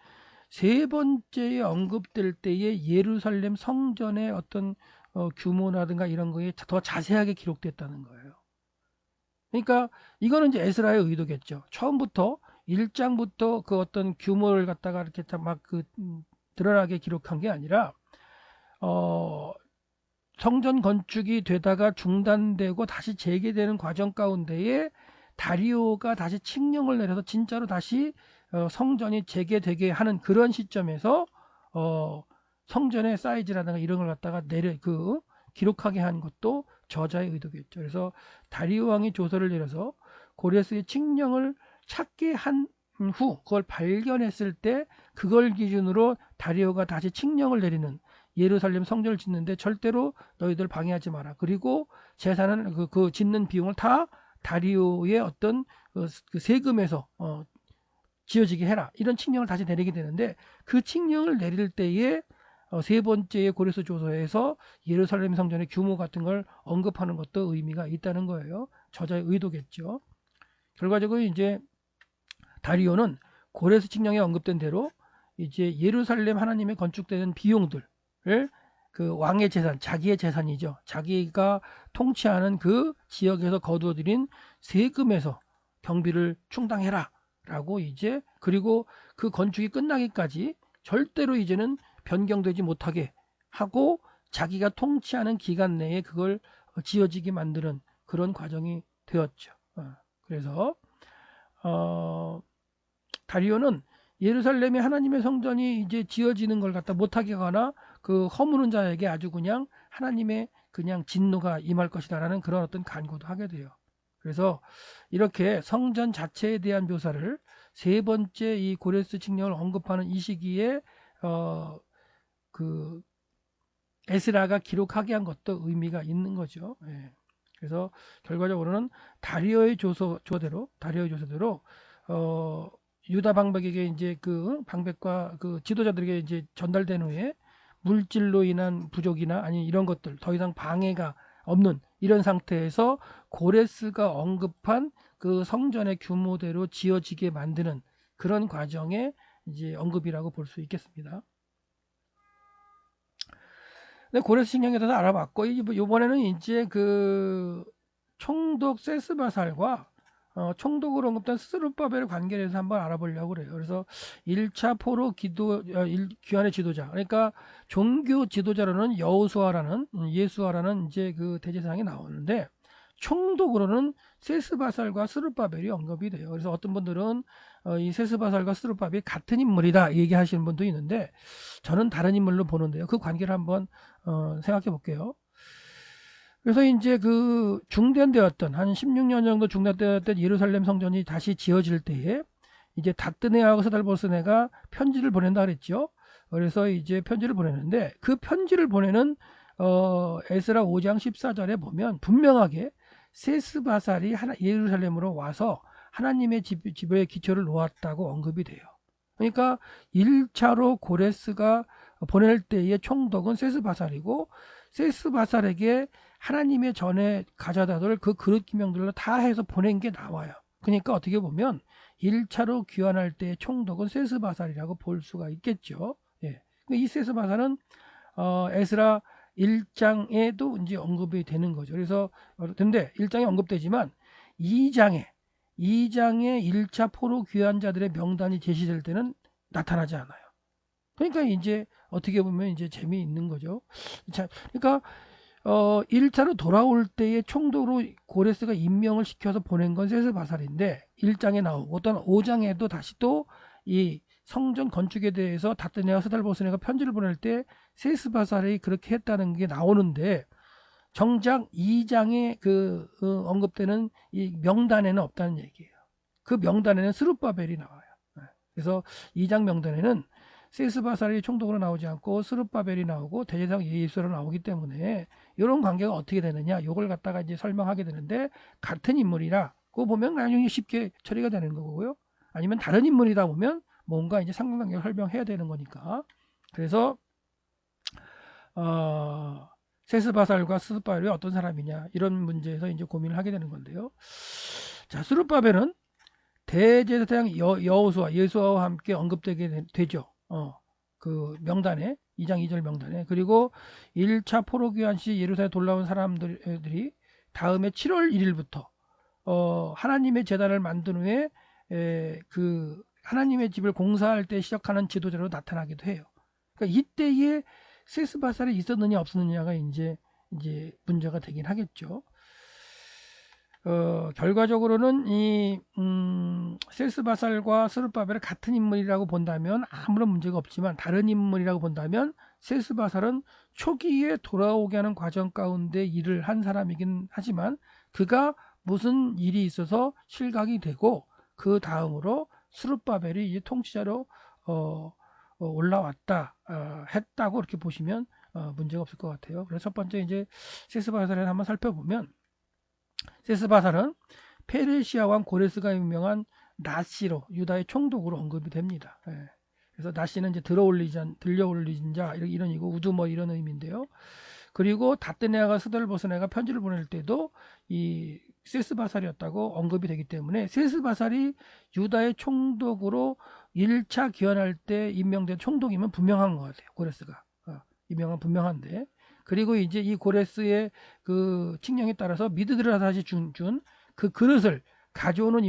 세 번째에 언급될 때에 예루살렘 성전의 어떤 규모라든가 이런 거에 더 자세하게 기록됐다는 거예요. 그러니까 이거는 이제 에스라의 의도겠죠. 처음부터 1장부터 그 어떤 규모를 갖다가 이렇게 막 드러나게 기록한 게 아니라 성전 건축이 되다가 중단되고 다시 재개되는 과정 가운데에 다리오가 다시 칙령을 내려서 진짜로 다시 성전이 재개되게 하는 그런 시점에서 성전의 사이즈라든가 이런 걸 갖다가 기록하게 한 것도 저자의 의도겠죠. 그래서 다리오 왕이 조서를 내려서 고레스의 칙령을 찾게 한 후 그걸 발견했을 때 그걸 기준으로 다리오가 다시 칙령을 내리는 예루살렘 성전을 짓는데 절대로 너희들 방해하지 마라. 그리고 재산은 그 짓는 비용을 다 다리오의 어떤 그 세금에서 지어지게 해라. 이런 칙령을 다시 내리게 되는데 그 칙령을 내릴 때에 세 번째의 고레스 조서에서 예루살렘 성전의 규모 같은 걸 언급하는 것도 의미가 있다는 거예요. 저자의 의도겠죠. 결과적으로 이제 다리오는 고레스 칙령에 언급된 대로 이제 예루살렘 하나님의 건축되는 비용들을 그 왕의 재산, 자기의 재산이죠. 자기가 통치하는 그 지역에서 거두어들인 세금에서 경비를 충당해라. 라고 이제 그리고 그 건축이 끝나기까지 절대로 이제는 변경되지 못하게 하고 자기가 통치하는 기간 내에 그걸 지어지게 만드는 그런 과정이 되었죠. 그래서 다리오는 예루살렘의 하나님의 성전이 이제 지어지는 걸 갖다 못하게 하거나 그 허무는 자에게 아주 그냥 하나님의 그냥 진노가 임할 것이다라는 그런 어떤 간구도 하게 돼요. 그래서 이렇게 성전 자체에 대한 묘사를 세 번째 이 고레스 칙령을 언급하는 이 시기에 그 에스라가 기록하게 한 것도 의미가 있는 거죠. 예. 그래서 결과적으로는 다리오의 조서대로 유다 방백에게 이제 그 방백과 그 지도자들에게 이제 전달된 후에 물질로 인한 부족이나 아니 이런 것들 더 이상 방해가 없는 이런 상태에서 고레스가 언급한 그 성전의 규모대로 지어지게 만드는 그런 과정의 이제 언급이라고 볼 수 있겠습니다. 네, 고레스 신경에 대해서 알아봤고 이번에는 이제 그 총독 세스바살과 총독으로 언급된 스룹바벨의 관계에 대해서 한번 알아보려고 그래요. 그래서 1차 포로 귀환의 지도자, 그러니까 종교 지도자로는 여호수아라는 예수아라는 이제 그 대제사장이 나오는데 총독으로는 세스바살과 스룹바벨이 언급이 돼요. 그래서 어떤 분들은 이 세스바살과 스룹바벨이 같은 인물이다 얘기하시는 분도 있는데 저는 다른 인물로 보는데요. 그 관계를 한번 생각해 볼게요. 그래서 이제 그 중단되었던 한 16년 정도 중단되었던 예루살렘 성전이 다시 지어질 때에 이제 다뜨네하고 스달보스네가 편지를 보낸다 그랬죠. 그래서 이제 편지를 보내는데 그 편지를 보내는 에스라 5장 14절에 보면 분명하게 세스바살이 예루살렘으로 와서 하나님의 집에 기초를 놓았다고 언급이 돼요. 그러니까 1차로 고레스가 보낼 때의 총독은 세스바살이고 세스바살에게 하나님의 전에 가져다들 그 그릇 기명들로 다 해서 보낸 게 나와요. 그러니까 어떻게 보면 1차로 귀환할 때의 총독은 세스바살이라고 볼 수가 있겠죠. 예. 이 세스바살은 에스라 1장에도 이제 언급이 되는 거죠. 그래서 근데 1장에 언급되지만 2장에 1차 포로 귀환자들의 명단이 제시될 때는 나타나지 않아요. 그러니까 이제 어떻게 보면 이제 재미있는 거죠. 자, 그러니까 1차로 돌아올 때의 총독으로 고레스가 임명을 시켜서 보낸 건 세스바살인데 1장에 나오고 어떤 5장에도 다시 또 이 성전 건축에 대해서 다뜨네와 스달보스네가 편지를 보낼 때 세스바살이 그렇게 했다는 게 나오는데 정작 2장에 그 언급되는 이 명단에는 없다는 얘기예요. 그 명단에는 스룹바벨이 나와요. 그래서 2장 명단에는 세스바살이 총독으로 나오지 않고 스룹바벨이 나오고 대제사장 예수로 나오기 때문에 이런 관계가 어떻게 되느냐 이걸 갖다가 이제 설명하게 되는데 같은 인물이라 그거 보면 나중에 쉽게 처리가 되는 거고요. 아니면 다른 인물이다 보면 뭔가 이제 상관관계를 설명해야 되는 거니까. 그래서 세스바살과 스룹바벨이 어떤 사람이냐 이런 문제에서 이제 고민을 하게 되는 건데요. 자, 스룹바벨은 대제사장 여호수아 예수아와 함께 언급되게 되죠. 그 명단에 2장 2절 명단에. 그리고 1차 포로 귀환 시 예루살렘에 돌아온 사람들이 다음에 7월 1일부터 하나님의 제단을 만든 후에 그 하나님의 집을 공사할 때 시작하는 지도자로 나타나기도 해요. 그러니까 이때에 세스바살이 있었느냐 없었느냐가 이제 문제가 되긴 하겠죠. 결과적으로는 이 세스바살과 스룹바벨을 같은 인물이라고 본다면 아무런 문제가 없지만 다른 인물이라고 본다면 세스바살은 초기에 돌아오게 하는 과정 가운데 일을 한 사람이긴 하지만 그가 무슨 일이 있어서 실각이 되고 그 다음으로 스룹바벨이 이제 통치자로 올라왔다 했다고 이렇게 보시면 문제가 없을 것 같아요. 그래서 첫 번째 이제 세스바살을 한번 살펴보면 세스바살은 페르시아 왕 고레스가 유명한 나시로 유다의 총독으로 언급이 됩니다. 예. 그래서 나시는 이제 들려 올리진 자 이런 이고 우두머 이런 의미인데요. 그리고 다뜨네아가 스달보스네가 편지를 보낼 때도 이 세스바살이었다고 언급이 되기 때문에 세스바살이 유다의 총독으로 1차 귀환할 때 임명된 총독이면 분명한 것 같아요. 고레스가 임명은 분명한데 그리고 이제 이 고레스의 그 칙령에 따라서 미드드라 다시 준 그 그릇을 가져오는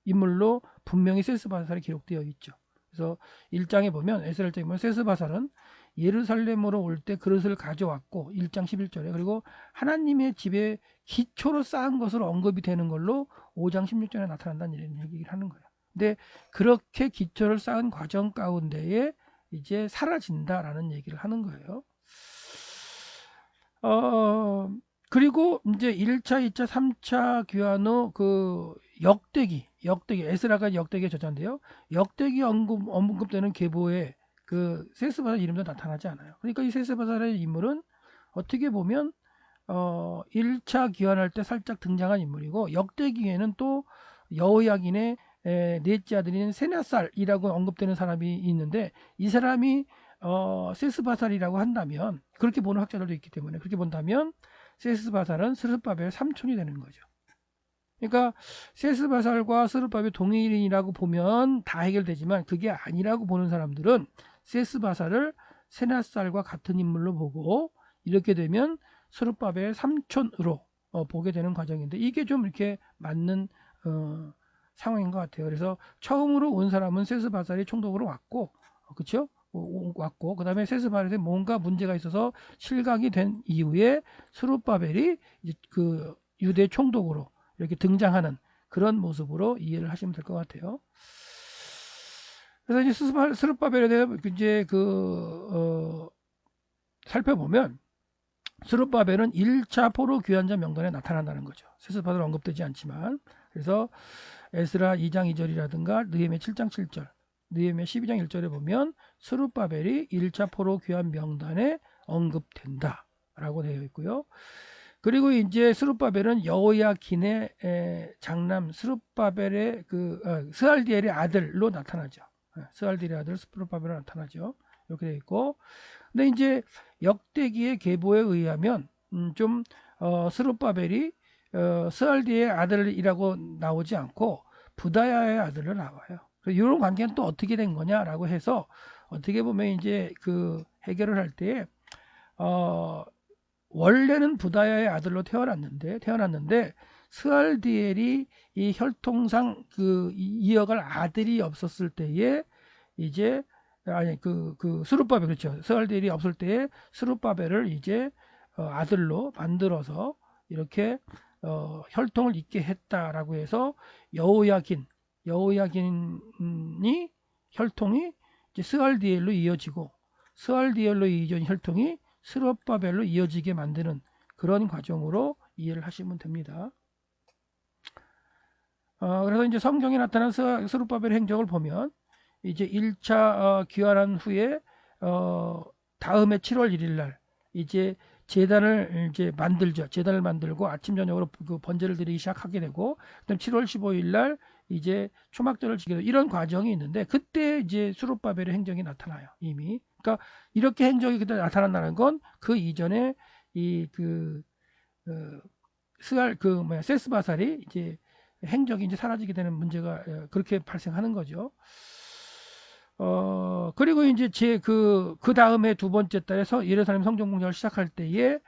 인물로 분명히 세스바살이 기록되어 있죠. 그래서 1장에 보면 에스라 1장에 보면 세스바살은 예루살렘으로 올 때 그릇을 가져왔고 1장 11절에 그리고 하나님의 집에 기초로 쌓은 것으로 언급이 되는 걸로 5장 16절에 나타난다는 이런 얘기를 하는 거예요. 근데 그렇게 기초를 쌓은 과정 가운데에 이제 사라진다라는 얘기를 하는 거예요. 어, 그리고 이제 1차, 2차, 3차 귀환 후 그 역대기, 에스라가 역대기의 저자인데요. 역대기 언급되는 계보에 그 세스바살 이름도 나타나지 않아요. 그러니까 이 세스바살의 인물은 어떻게 보면 1차 귀환할 때 살짝 등장한 인물이고, 역대기에는 또 여호야긴의 넷째 아들인 세냐살이라고 언급되는 사람이 있는데, 이 사람이 세스바살이라고 한다면, 그렇게 보는 학자들도 있기 때문에, 그렇게 본다면 세스바살은 스룹바벨의 삼촌이 되는 거죠. 그러니까 세스바살과 스룹바벨 동일인이라고 보면 다 해결되지만, 그게 아니라고 보는 사람들은 세스바살을 세냐살과 같은 인물로 보고, 이렇게 되면 스룹바벨의 삼촌으로 보게 되는 과정인데, 이게 좀 이렇게 맞는 상황인 것 같아요. 그래서 처음으로 온 사람은 세스바살이 총독으로 왔고, 그렇죠? 왔고, 그 다음에 세스바살에 뭔가 문제가 있어서 실각이 된 이후에 스룹바벨이 그 유대 총독으로 이렇게 등장하는 그런 모습으로 이해를 하시면 될 것 같아요. 그래서 이제 스룹바벨에 대해 이제 살펴보면, 스룹바벨은 1차 포로 귀환자 명단에 나타난다는 거죠. 세스바살 언급되지 않지만. 그래서 에스라 2장 2절이라든가 느헤미야 7장 7절, 느헤미야 12장 1절에 보면 스룹바벨이 1차 포로 귀환 명단에 언급된다 라고 되어 있고요. 그리고 이제 스룹바벨은 여호야긴의 장남 스룹바벨의 스알디엘의 아들로 나타나죠. 스알디엘의 아들 스룹바벨로 나타나죠. 이렇게 되어 있고, 근데 이제 역대기의 계보에 의하면 스룹바벨이 스알디의 아들이라고 나오지 않고 부다야의 아들로 나와요. 이런 관계는 또 어떻게 된 거냐라고 해서, 어떻게 보면 이제 그 해결을 할 때 원래는 부다야의 아들로 태어났는데 스알디엘이 이 혈통상 이어갈 아들이 없었을 때에 이제 스룹바벨, 그렇죠. 스알디엘이 없을 때에 스룹바벨을 이제 아들로 만들어서 이렇게 혈통을 잇게 했다라고 해서 여호야긴이 혈통이 이제 스알디엘로 이어지고, 스알디엘로 이어진 혈통이 스룹바벨로 이어지게 만드는 그런 과정으로 이해를 하시면 됩니다. 그래서 이제 성경에 나타난 스룹바벨 행적을 보면, 이제 1차 귀환한 후에 다음에 7월 1일 날 이제 재단을 이제 만들죠. 재단을 만들고 아침 저녁으로 그 번제를 드리기 시작하게 되고, 그다음 7월 15일 날 이제 초막절을 지키고, 이런 과정이 있는데, 그때 이제 스룹바벨의 행적이 나타나요. 이미. 그러니까 이렇게 행적이 그때 나타난다는 건 그 이전에 세스바살이 이제 행적이 이제 사라지게 되는 문제가 그렇게 발생하는 거죠. 그리고 이제 그 다음에 두 번째 달에서 예루살렘 성전 공작을 시작할 때에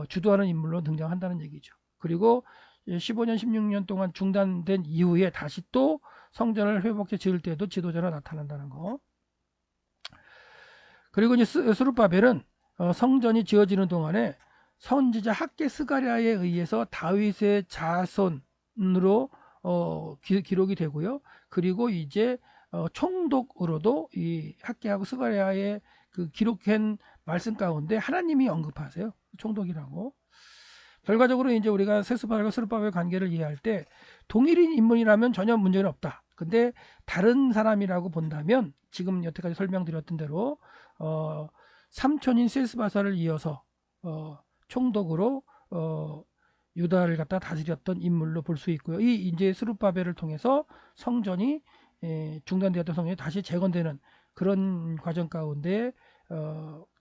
주도하는 인물로 등장한다는 얘기죠. 그리고 15년, 16년 동안 중단된 이후에 다시 또 성전을 회복해 지을 때도 지도자로 나타난다는 거. 그리고 이제 스룹바벨은 성전이 지어지는 동안에 선지자 학개 스가랴에 의해서 다윗의 자손으로 기록이 되고요. 그리고 이제 총독으로도 이 학개하고 스가랴의 그 기록한 말씀 가운데 하나님이 언급하세요. 총독이라고. 결과적으로 이제 우리가 세스바벨과 스룹바벨 관계를 이해할 때 동일인 인물이라면 전혀 문제는 없다. 근데 다른 사람이라고 본다면, 지금 여태까지 설명드렸던 대로 삼촌인 세스바살을 이어서 총독으로 유다를 갖다 다스렸던 인물로 볼 수 있고요. 이 이제 스룹바벨을 통해서 성전이 중단되었던 성전이 다시 재건되는 그런 과정 가운데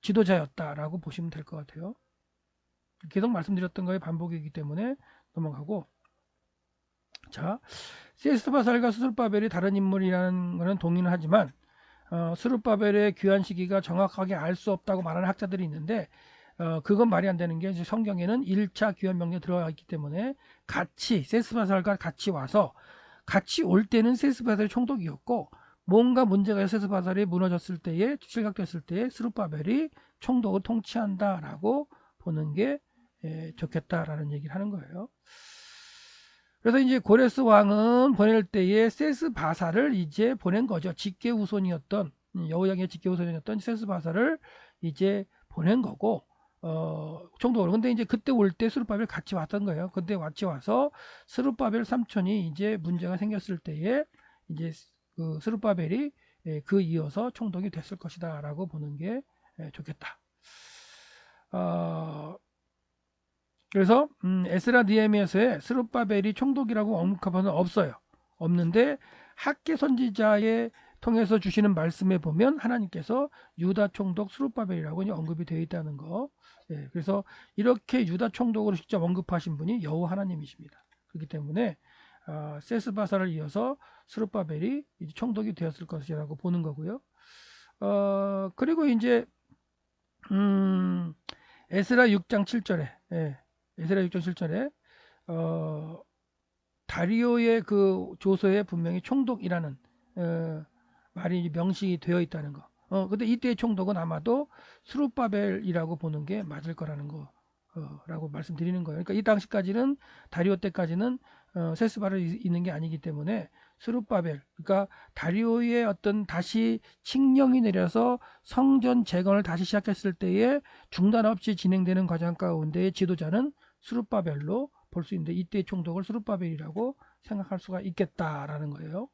지도자였다라고 보시면 될 것 같아요. 계속 말씀드렸던 거의 반복이기 때문에 넘어가고, 자, 세스바살과 스룹바벨이 다른 인물이라는 것은 동의는 하지만 스룹바벨의 귀환 시기가 정확하게 알 수 없다고 말하는 학자들이 있는데, 그건 말이 안 되는 게, 성경에는 1차 귀환 명령이 들어가 있기 때문에 같이 세스바살과 같이 와서, 같이 올 때는 세스바살이 총독이었고, 뭔가 문제가 있어서 세스바살이 무너졌을 때에, 실각됐을 때에 스룹바벨이 총독을 통치한다라고 보는 게 좋겠다라는 얘기를 하는 거예요. 그래서 이제 고레스 왕은 보낼 때에 세스바살을 이제 보낸 거죠. 직계 후손이었던, 여호야긴의 직계 후손이었던 세스바살을 이제 보낸 거고, 총독으로. 근데 이제 그때 올 때 스룹바벨 같이 왔던 거예요. 근데 같이 와서 스룹바벨 삼촌이 이제 문제가 생겼을 때에 이제 그 스룹바벨이 그 이어서 총독이 됐을 것이다라고 보는 게 좋겠다. 그래서 에스라 느헤미야서에 스룹바벨이 총독이라고 언급한 바는 없어요. 없는데 학계 선지자의 통해서 주시는 말씀에 보면 하나님께서 유다 총독 스룹바벨이라고 언급이 되어 있다는 거. 그래서 이렇게 유다 총독으로 직접 언급하신 분이 여호와 하나님이십니다. 그렇기 때문에 세스바사를 이어서 스룹바벨이 총독이 되었을 것이라고 보는 거고요. 그리고 이제 에스라 6장 7절에 에스라 6장 7절에 다리오의 그 조서에 분명히 총독이라는 말이 명시되어 되어 있다는 거. 근데 이때의 총독은 아마도 스룹바벨이라고 보는 게 맞을 거라는 거. 라고 말씀드리는 거예요. 그러니까 이 당시까지는 다리오 때까지는 세스바를 있는 게 아니기 때문에 스룹바벨, 그러니까 다리오의 어떤 다시 칙령이 내려서 성전 재건을 다시 시작했을 때에 중단 없이 진행되는 과정 가운데의 지도자는 스룹바벨로 볼 수 있는데 이때 총독을 스룹바벨이라고 생각할 수가 있겠다라는 거예요.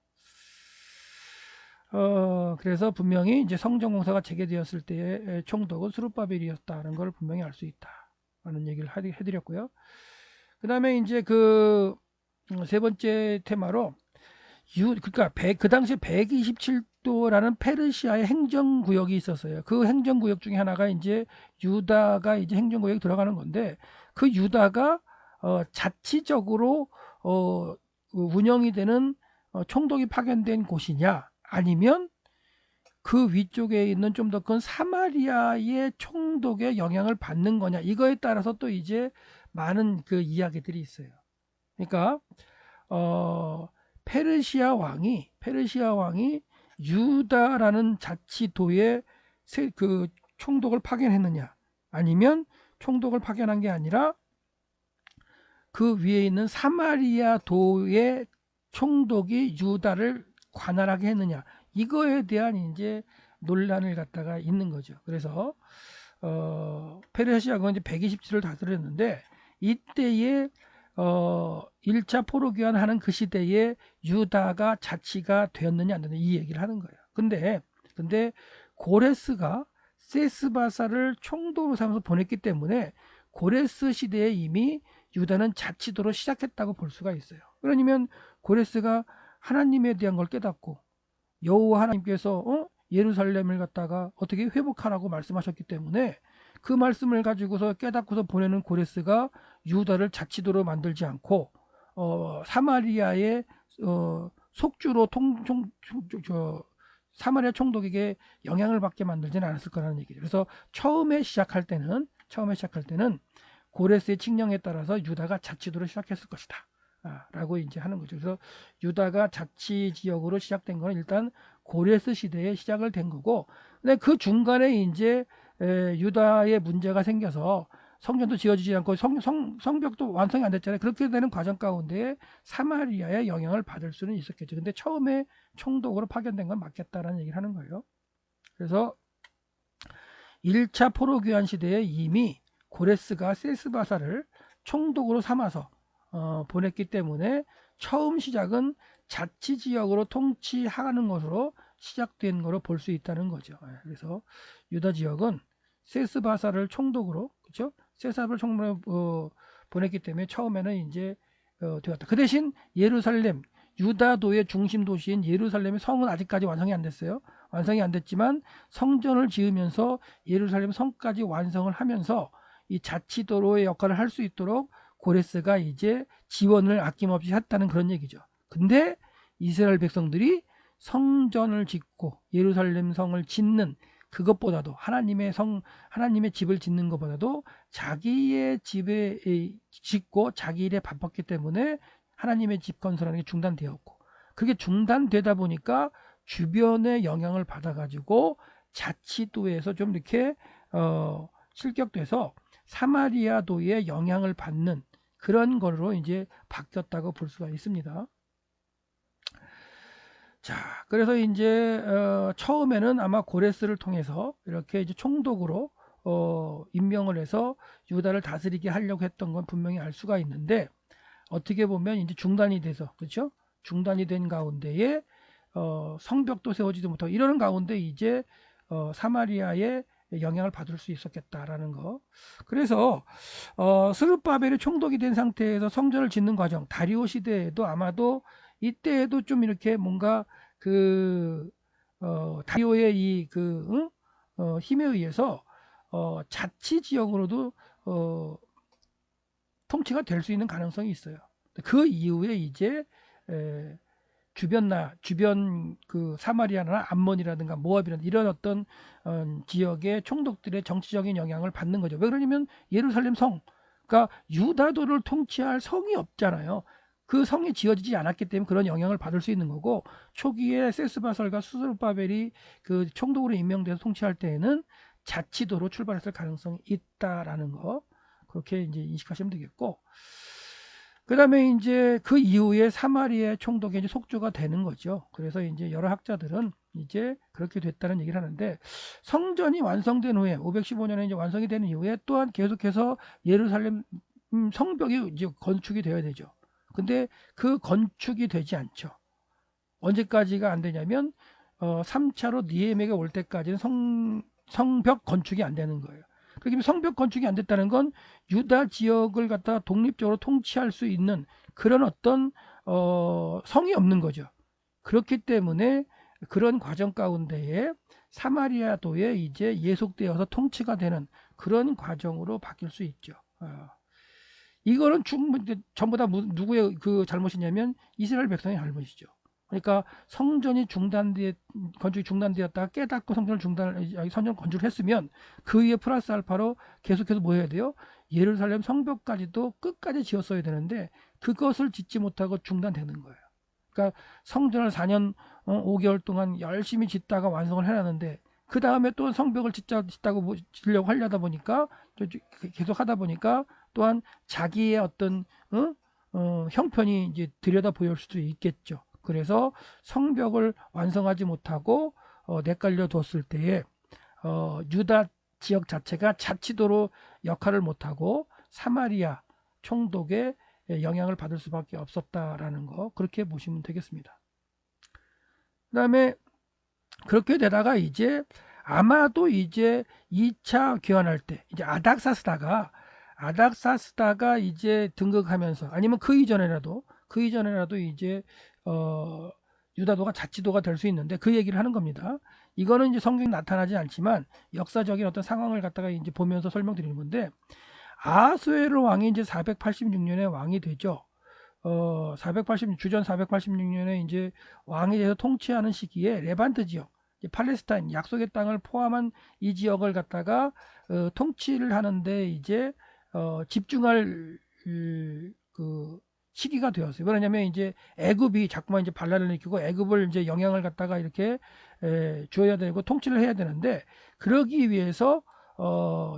그래서 분명히 이제 성전공사가 재개되었을 때의 총독은 스룹바벨이었다는 걸 분명히 알 수 있다라는 얘기를 해드렸고요. 그 다음에 이제 그 세 번째 테마로 그러니까 그 당시에 127도라는 페르시아의 행정구역이 있었어요. 그 행정구역 중에 하나가 이제 유다가 이제 행정구역에 들어가는 건데 그 유다가 자치적으로 운영이 되는 총독이 파견된 곳이냐 아니면 그 위쪽에 있는 좀 더 큰 사마리아의 총독의 영향을 받는 거냐 이거에 따라서 또 이제 많은 그 이야기들이 있어요. 그러니까 페르시아 왕이 유다라는 자치도에 그 총독을 파견했느냐 아니면 총독을 파견한 게 아니라 그 위에 있는 사마리아 도의 총독이 유다를 관할하게 했느냐 이거에 대한 이제 논란을 갖다가 있는 거죠. 그래서 페르시아가 이제 127을 다스렸는데 이때에 1차 포로 귀환하는 그 시대에 유다가 자치가 되었느냐 안 되느냐 이 얘기를 하는 거예요. 근데 고레스가 세스바사를 총독으로 삼아서 보냈기 때문에 고레스 시대에 이미 유다는 자치도로 시작했다고 볼 수가 있어요. 그러면 고레스가 하나님에 대한 걸 깨닫고 여호와 하나님께서 예루살렘을 갖다가 어떻게 회복하라고 말씀하셨기 때문에 그 말씀을 가지고서 깨닫고서 보내는 고레스가 유다를 자치도로 만들지 않고 사마리아의 속주로 사마리아 총독에게 영향을 받게 만들지는 않았을 거라는 얘기죠. 그래서 처음에 시작할 때는 고레스의 칙령에 따라서 유다가 자치도로 시작했을 것이다. 라고 이제 하는 거죠. 그래서 유다가 자치 지역으로 시작된 건 일단 고레스 시대에 시작을 된 거고, 근데 그 중간에 이제 유다의 문제가 생겨서 성전도 지어지지 않고 성벽도 완성이 안 됐잖아요. 그렇게 되는 과정 가운데 사마리아의 영향을 받을 수는 있었겠죠. 근데 처음에 총독으로 파견된 건 맞겠다라는 얘기를 하는 거예요. 그래서 1차 포로 귀환 시대에 이미 고레스가 세스바사를 총독으로 삼아서 보냈기 때문에 처음 시작은 자치지역으로 통치하는 것으로 시작된 것으로 볼 수 있다는 거죠. 그래서 유다 지역은 세스바사를 총독으로, 그렇죠? 세사를 총독으로 보냈기 때문에 처음에는 이제 되었다. 그 대신 예루살렘, 유다도의 중심 도시인 예루살렘의 성은 아직까지 완성이 안 됐어요. 완성이 안 됐지만 성전을 지으면서 예루살렘 성까지 완성을 하면서 이 자치도로의 역할을 할 수 있도록 고레스가 이제 지원을 아낌없이 했다는 그런 얘기죠. 근데 이스라엘 백성들이 성전을 짓고 예루살렘 성을 짓는 그것보다도 하나님의 집을 짓는 것보다도 자기의 집에 짓고 자기 일에 바빴기 때문에 하나님의 집 건설하는 게 중단되었고, 그게 중단되다 보니까 주변의 영향을 받아가지고 자치도에서 좀 이렇게 실격돼서 사마리아도의 영향을 받는 그런 걸로 이제 바뀌었다고 볼 수가 있습니다. 자, 그래서 이제 처음에는 아마 고레스를 통해서 이렇게 이제 총독으로 임명을 해서 유다를 다스리게 하려고 했던 건 분명히 알 수가 있는데, 어떻게 보면 이제 중단이 돼서, 그렇죠? 중단이 된 가운데에 성벽도 세우지도 못하고 이러는 가운데 이제 사마리아의 영향을 받을 수 있었겠다라는 거. 그래서 스룹바벨이 총독이 된 상태에서 성전을 짓는 과정, 다리오 시대에도 아마도 이때에도 좀 이렇게 뭔가 그 다리오의 힘에 의해서 자치 지역으로도 통치가 될 수 있는 가능성이 있어요. 그 이후에 이제 주변 그 사마리아나 암몬이라든가 모압이라든가 이런 어떤 지역의 총독들의 정치적인 영향을 받는 거죠. 왜 그러냐면 예루살렘 성, 그러니까 유다도를 통치할 성이 없잖아요. 그 성이 지어지지 않았기 때문에 그런 영향을 받을 수 있는 거고, 초기에 세스바설과 수르바벨이 그 총독으로 임명돼서 통치할 때에는 자치도로 출발했을 가능성이 있다라는 거, 그렇게 이제 인식하시면 되겠고, 그 다음에 이제 그 이후에 사마리아 총독이 이제 속주가 되는 거죠. 그래서 이제 여러 학자들은 이제 그렇게 됐다는 얘기를 하는데, 성전이 완성된 후에 515년에 이제 완성이 되는 이후에 또한 계속해서 예루살렘 성벽이 이제 건축이 되어야 되죠. 근데 그 건축이 되지 않죠. 언제까지가 안 되냐면 3차로 니에미아가 올 때까지는 성벽 건축이 안 되는 거예요. 그러면 성벽 건축이 안 됐다는 건 유다 지역을 갖다가 독립적으로 통치할 수 있는 그런 어떤 성이 없는 거죠. 그렇기 때문에 그런 과정 가운데에 사마리아도에 이제 예속되어서 통치가 되는 그런 과정으로 바뀔 수 있죠. 이거는 전부 다 누구의 그 잘못이냐면 이스라엘 백성의 잘못이죠. 그러니까 성전이 건축이 중단되었다가 깨닫고 성전 건축을 했으면 그 위에 플러스 알파로 계속해서 뭐 해야 돼요? 예루살렘 성벽까지도 끝까지 지었어야 되는데 그것을 짓지 못하고 중단되는 거예요. 그러니까 성전을 4년 5개월 동안 열심히 짓다가 완성을 해놨는데 그 다음에 또 성벽을 짓다고 지려고 하려다 보니까 계속 하다 보니까 또한 자기의 어떤 형편이 이제 들여다 보일 수도 있겠죠. 그래서 성벽을 완성하지 못하고 내깔려 뒀을 때에 유다 지역 자체가 자치도로 역할을 못하고 사마리아 총독의 영향을 받을 수밖에 없었다라는 거, 그렇게 보시면 되겠습니다. 그 다음에 그렇게 되다가 이제 아마도 이제 2차 교환할 때 이제 아닥사스다가 이제 등극하면서, 아니면 그 이전에라도 이제 유다도가 자치도가 될 수 있는데 그 얘기를 하는 겁니다. 이거는 이제 성경에 나타나지 않지만 역사적인 어떤 상황을 갖다가 이제 보면서 설명드리는 건데, 아하수에로 왕이 이제 486년에 왕이 되죠. 주전 486년에 이제 왕이 돼서 통치하는 시기에 레반트 지역, 팔레스타인 약속의 땅을 포함한 이 지역을 갖다가 통치를 하는데 이제 집중할 그 시기가 되었어요. 왜냐하면 이제 애굽이 자꾸만 이제 반란을 일으키고 애굽을 이제 영향을 갖다가 이렇게 줘야 되고 통치를 해야 되는데, 그러기 위해서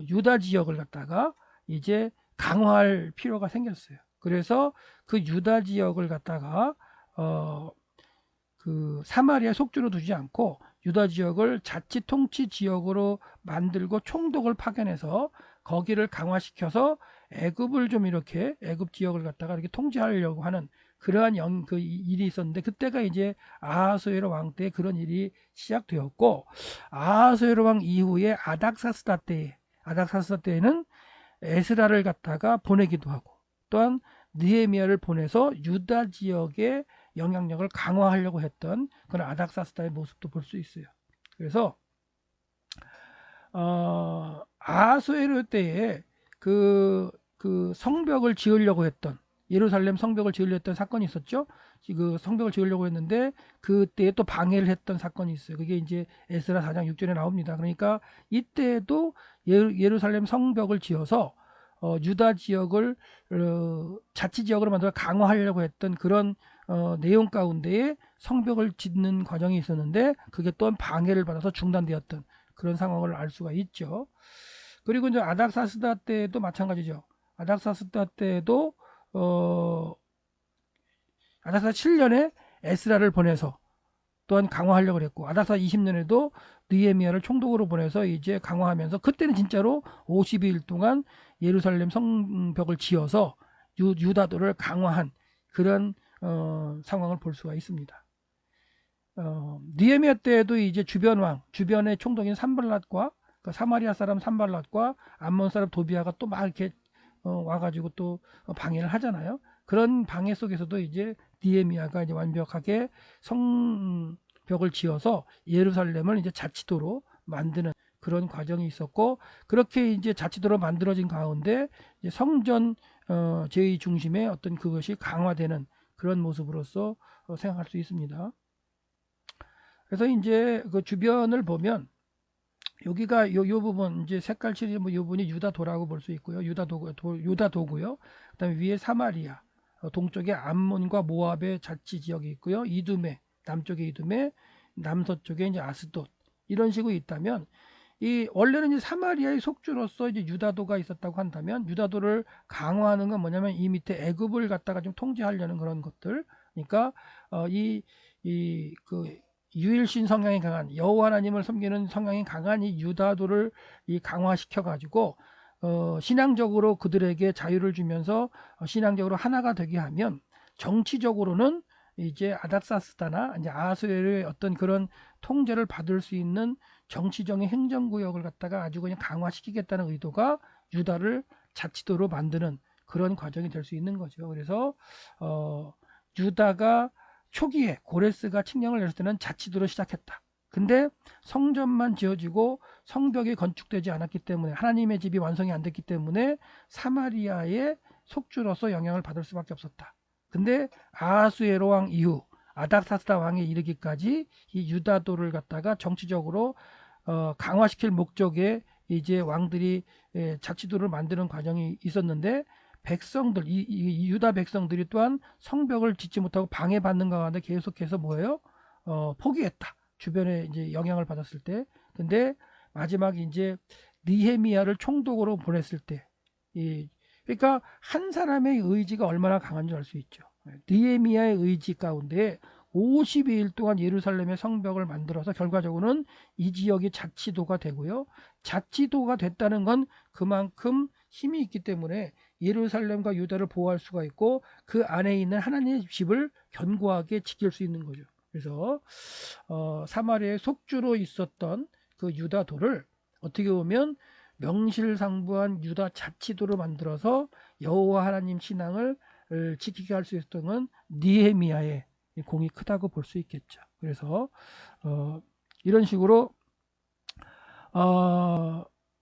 유다 지역을 갖다가 이제 강화할 필요가 생겼어요. 그래서 그 유다 지역을 갖다가 그 사마리아 속주로 두지 않고 유다 지역을 자치 통치 지역으로 만들고 총독을 파견해서 거기를 강화시켜서 애굽을 좀 이렇게 애굽 지역을 갖다가 이렇게 통제하려고 하는 그러한 그 일이 있었는데, 그때가 이제 아하수에로 왕 때 그런 일이 시작되었고, 아하수에로 왕 이후에 아닥사스다 때에는 에스라를 갖다가 보내기도 하고, 또한 느헤미야를 보내서 유다 지역의 영향력을 강화하려고 했던 그런 아닥사스다의 모습도 볼 수 있어요. 그래서 아하수에로 때에 그 성벽을 지으려고 했던, 예루살렘 성벽을 지으려고 했던 사건이 있었죠. 그 성벽을 지으려고 했는데 그때에 또 방해를 했던 사건이 있어요. 그게 이제 에스라 4장 6절에 나옵니다. 그러니까 이때에도 예루살렘 성벽을 지어서 유다 지역을 자치 지역으로 만들어 강화하려고 했던 그런 내용 가운데에 성벽을 짓는 과정이 있었는데 그게 또한 방해를 받아서 중단되었던 그런 상황을 알 수가 있죠. 그리고 이제 아닥사스다 때도 마찬가지죠. 아닥사스다 때도 아닥사스다 7년에 에스라를 보내서 또한 강화하려고 그랬고, 아닥사 20년에도 느헤미야를 총독으로 보내서 이제 강화하면서, 그때는 진짜로 52일 동안 예루살렘 성벽을 지어서 유다도를 강화한 그런 상황을 볼 수가 있습니다. 느헤미야 때에도 이제 주변의 총독인 산발랏과 그 사마리아 사람 산발랏과 암몬 사람 도비아가 또 막 이렇게 와가지고 또 방해를 하잖아요. 그런 방해 속에서도 이제 느헤미야가 이제 완벽하게 성벽을 지어서 예루살렘을 이제 자치도로 만드는 그런 과정이 있었고, 그렇게 이제 자치도로 만들어진 가운데 이제 성전 제의 중심의 어떤 그것이 강화되는 그런 모습으로서 생각할 수 있습니다. 그래서 이제 그 주변을 보면 여기가 요 부분 이제 색깔 칠이 뭐 요 부분이 유다도라고 볼 수 있고요. 유다도고요. 그다음에 위에 사마리아, 동쪽에 암몬과 모압의 자치 지역이 있고요. 이두메, 남쪽에 이두메, 남서쪽에 이제 아스돗, 이런 식으로 있다면, 이 원래는 이제 사마리아의 속주로서 이제 유다도가 있었다고 한다면, 유다도를 강화하는 건 뭐냐면 이 밑에 애굽을 갖다가 좀 통제하려는 그런 것들. 그러니까 그 유일신 성향이 강한, 여호와 하나님을 섬기는 성향이 강한 이 유다도를 강화시켜 가지고 신앙적으로 그들에게 자유를 주면서 신앙적으로 하나가 되게 하면, 정치적으로는 이제 아닥사스다나 이제 아하수에르의 어떤 그런 통제를 받을 수 있는 정치적인 행정구역을 갖다가 아주 그냥 강화시키겠다는 의도가 유다를 자치도로 만드는 그런 과정이 될 수 있는 거죠. 그래서 유다가 초기에 고레스가 칙령을 내렸을 때는 자치도로 시작했다. 근데 성전만 지어지고 성벽이 건축되지 않았기 때문에, 하나님의 집이 완성이 안 됐기 때문에 사마리아의 속주로서 영향을 받을 수밖에 없었다. 근데 아하수에로 왕 이후 아닥사스다 왕에 이르기까지 이 유다도를 갖다가 정치적으로 강화시킬 목적의 이제 왕들이 자치도를 만드는 과정이 있었는데, 백성들, 이 유다 백성들이 또한 성벽을 짓지 못하고 방해받는 가운데 계속해서 뭐예요? 포기했다. 주변에 이제 영향을 받았을 때. 근데 마지막에 이제 느헤미야를 총독으로 보냈을 때, 그러니까 한 사람의 의지가 얼마나 강한 줄 알 수 있죠. 느헤미야의 의지 가운데 52일 동안 예루살렘의 성벽을 만들어서 결과적으로는 이 지역이 자치도가 되고요. 자치도가 됐다는 건 그만큼 힘이 있기 때문에 예루살렘과 유다를 보호할 수가 있고, 그 안에 있는 하나님의 집을 견고하게 지킬 수 있는 거죠. 그래서 사마리아의 속주로 있었던 그 유다도를 어떻게 보면 명실상부한 유다 자치도로 만들어서 여호와 하나님 신앙을 지키게 할 수 있었던 건 느헤미야의 공이 크다고 볼 수 있겠죠. 그래서 이런 식으로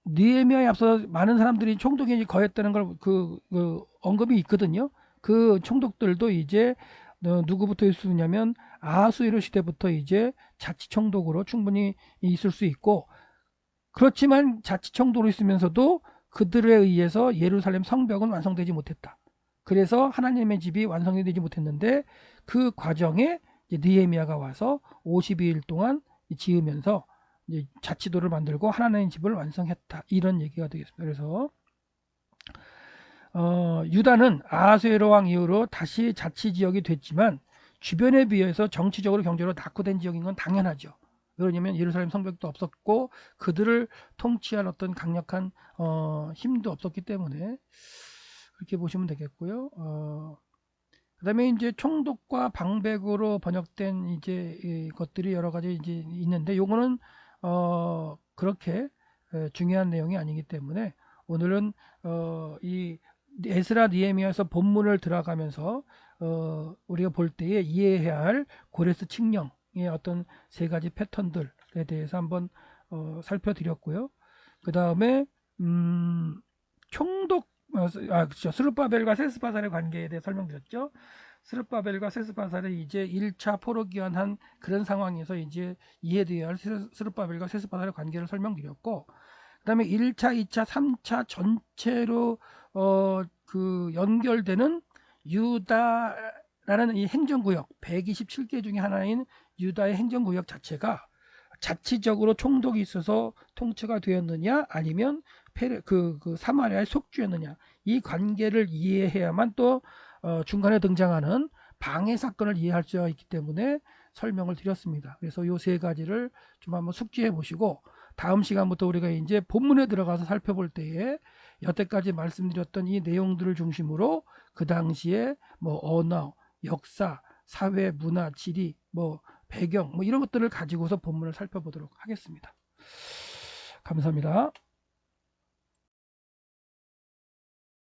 느헤미야에 앞서 많은 사람들이 총독이 거했다는 걸 언급이 있거든요. 그 총독들도 이제 누구부터 있었냐면 아하수에로 시대부터 이제 자치총독으로 충분히 있을 수 있고, 그렇지만 자치총독으로 있으면서도 그들에 의해서 예루살렘 성벽은 완성되지 못했다. 그래서 하나님의 집이 완성이 되지 못했는데, 그 과정에 느헤미야가 와서 52일 동안 지으면서 자치도를 만들고 하나님의 집을 완성했다. 이런 얘기가 되겠습니다. 그래서 유다는 아하수에로 왕 이후로 다시 자치지역이 됐지만 주변에 비해서 정치적으로 경제로 낙후된 지역인 건 당연하죠. 왜냐하면 예루살렘 성벽도 없었고 그들을 통치할 어떤 강력한 힘도 없었기 때문에 그렇게 보시면 되겠고요. 그다음에 이제 총독과 방백으로 번역된 이제 것들이 여러 가지 이제 있는데, 요거는 그렇게 중요한 내용이 아니기 때문에 오늘은 이 에스라 느헤미야에서 본문을 들어가면서 우리가 볼 때에 이해해야 할 고레스 칙령의 어떤 세 가지 패턴들에 대해서 한번 살펴드렸고요. 그 다음에 총독 그렇죠. 스룹바벨과 세스바살의 관계에 대해 설명드렸죠. 스룹바벨과 세스바살이 이제 1차 포로기환한 그런 상황에서 이제 이해되어야 할 스룹바벨과 세스바살의 관계를 설명드렸고, 그 다음에 1차, 2차, 3차 전체로 그 연결되는 유다라는 이 행정구역 127개 중에 하나인 유다의 행정구역 자체가 자치적으로 총독이 있어서 통치가 되었느냐, 아니면 그 사마리아의 속주였느냐, 이 관계를 이해해야만 또 중간에 등장하는 방해 사건을 이해할 수가 있기 때문에 설명을 드렸습니다. 그래서 요 세 가지를 좀 한번 숙지해 보시고 다음 시간부터 우리가 이제 본문에 들어가서 살펴볼 때에 여태까지 말씀드렸던 이 내용들을 중심으로 그 당시에 뭐 언어, 역사, 사회, 문화, 지리, 뭐 배경 뭐 이런 것들을 가지고서 본문을 살펴보도록 하겠습니다. 감사합니다.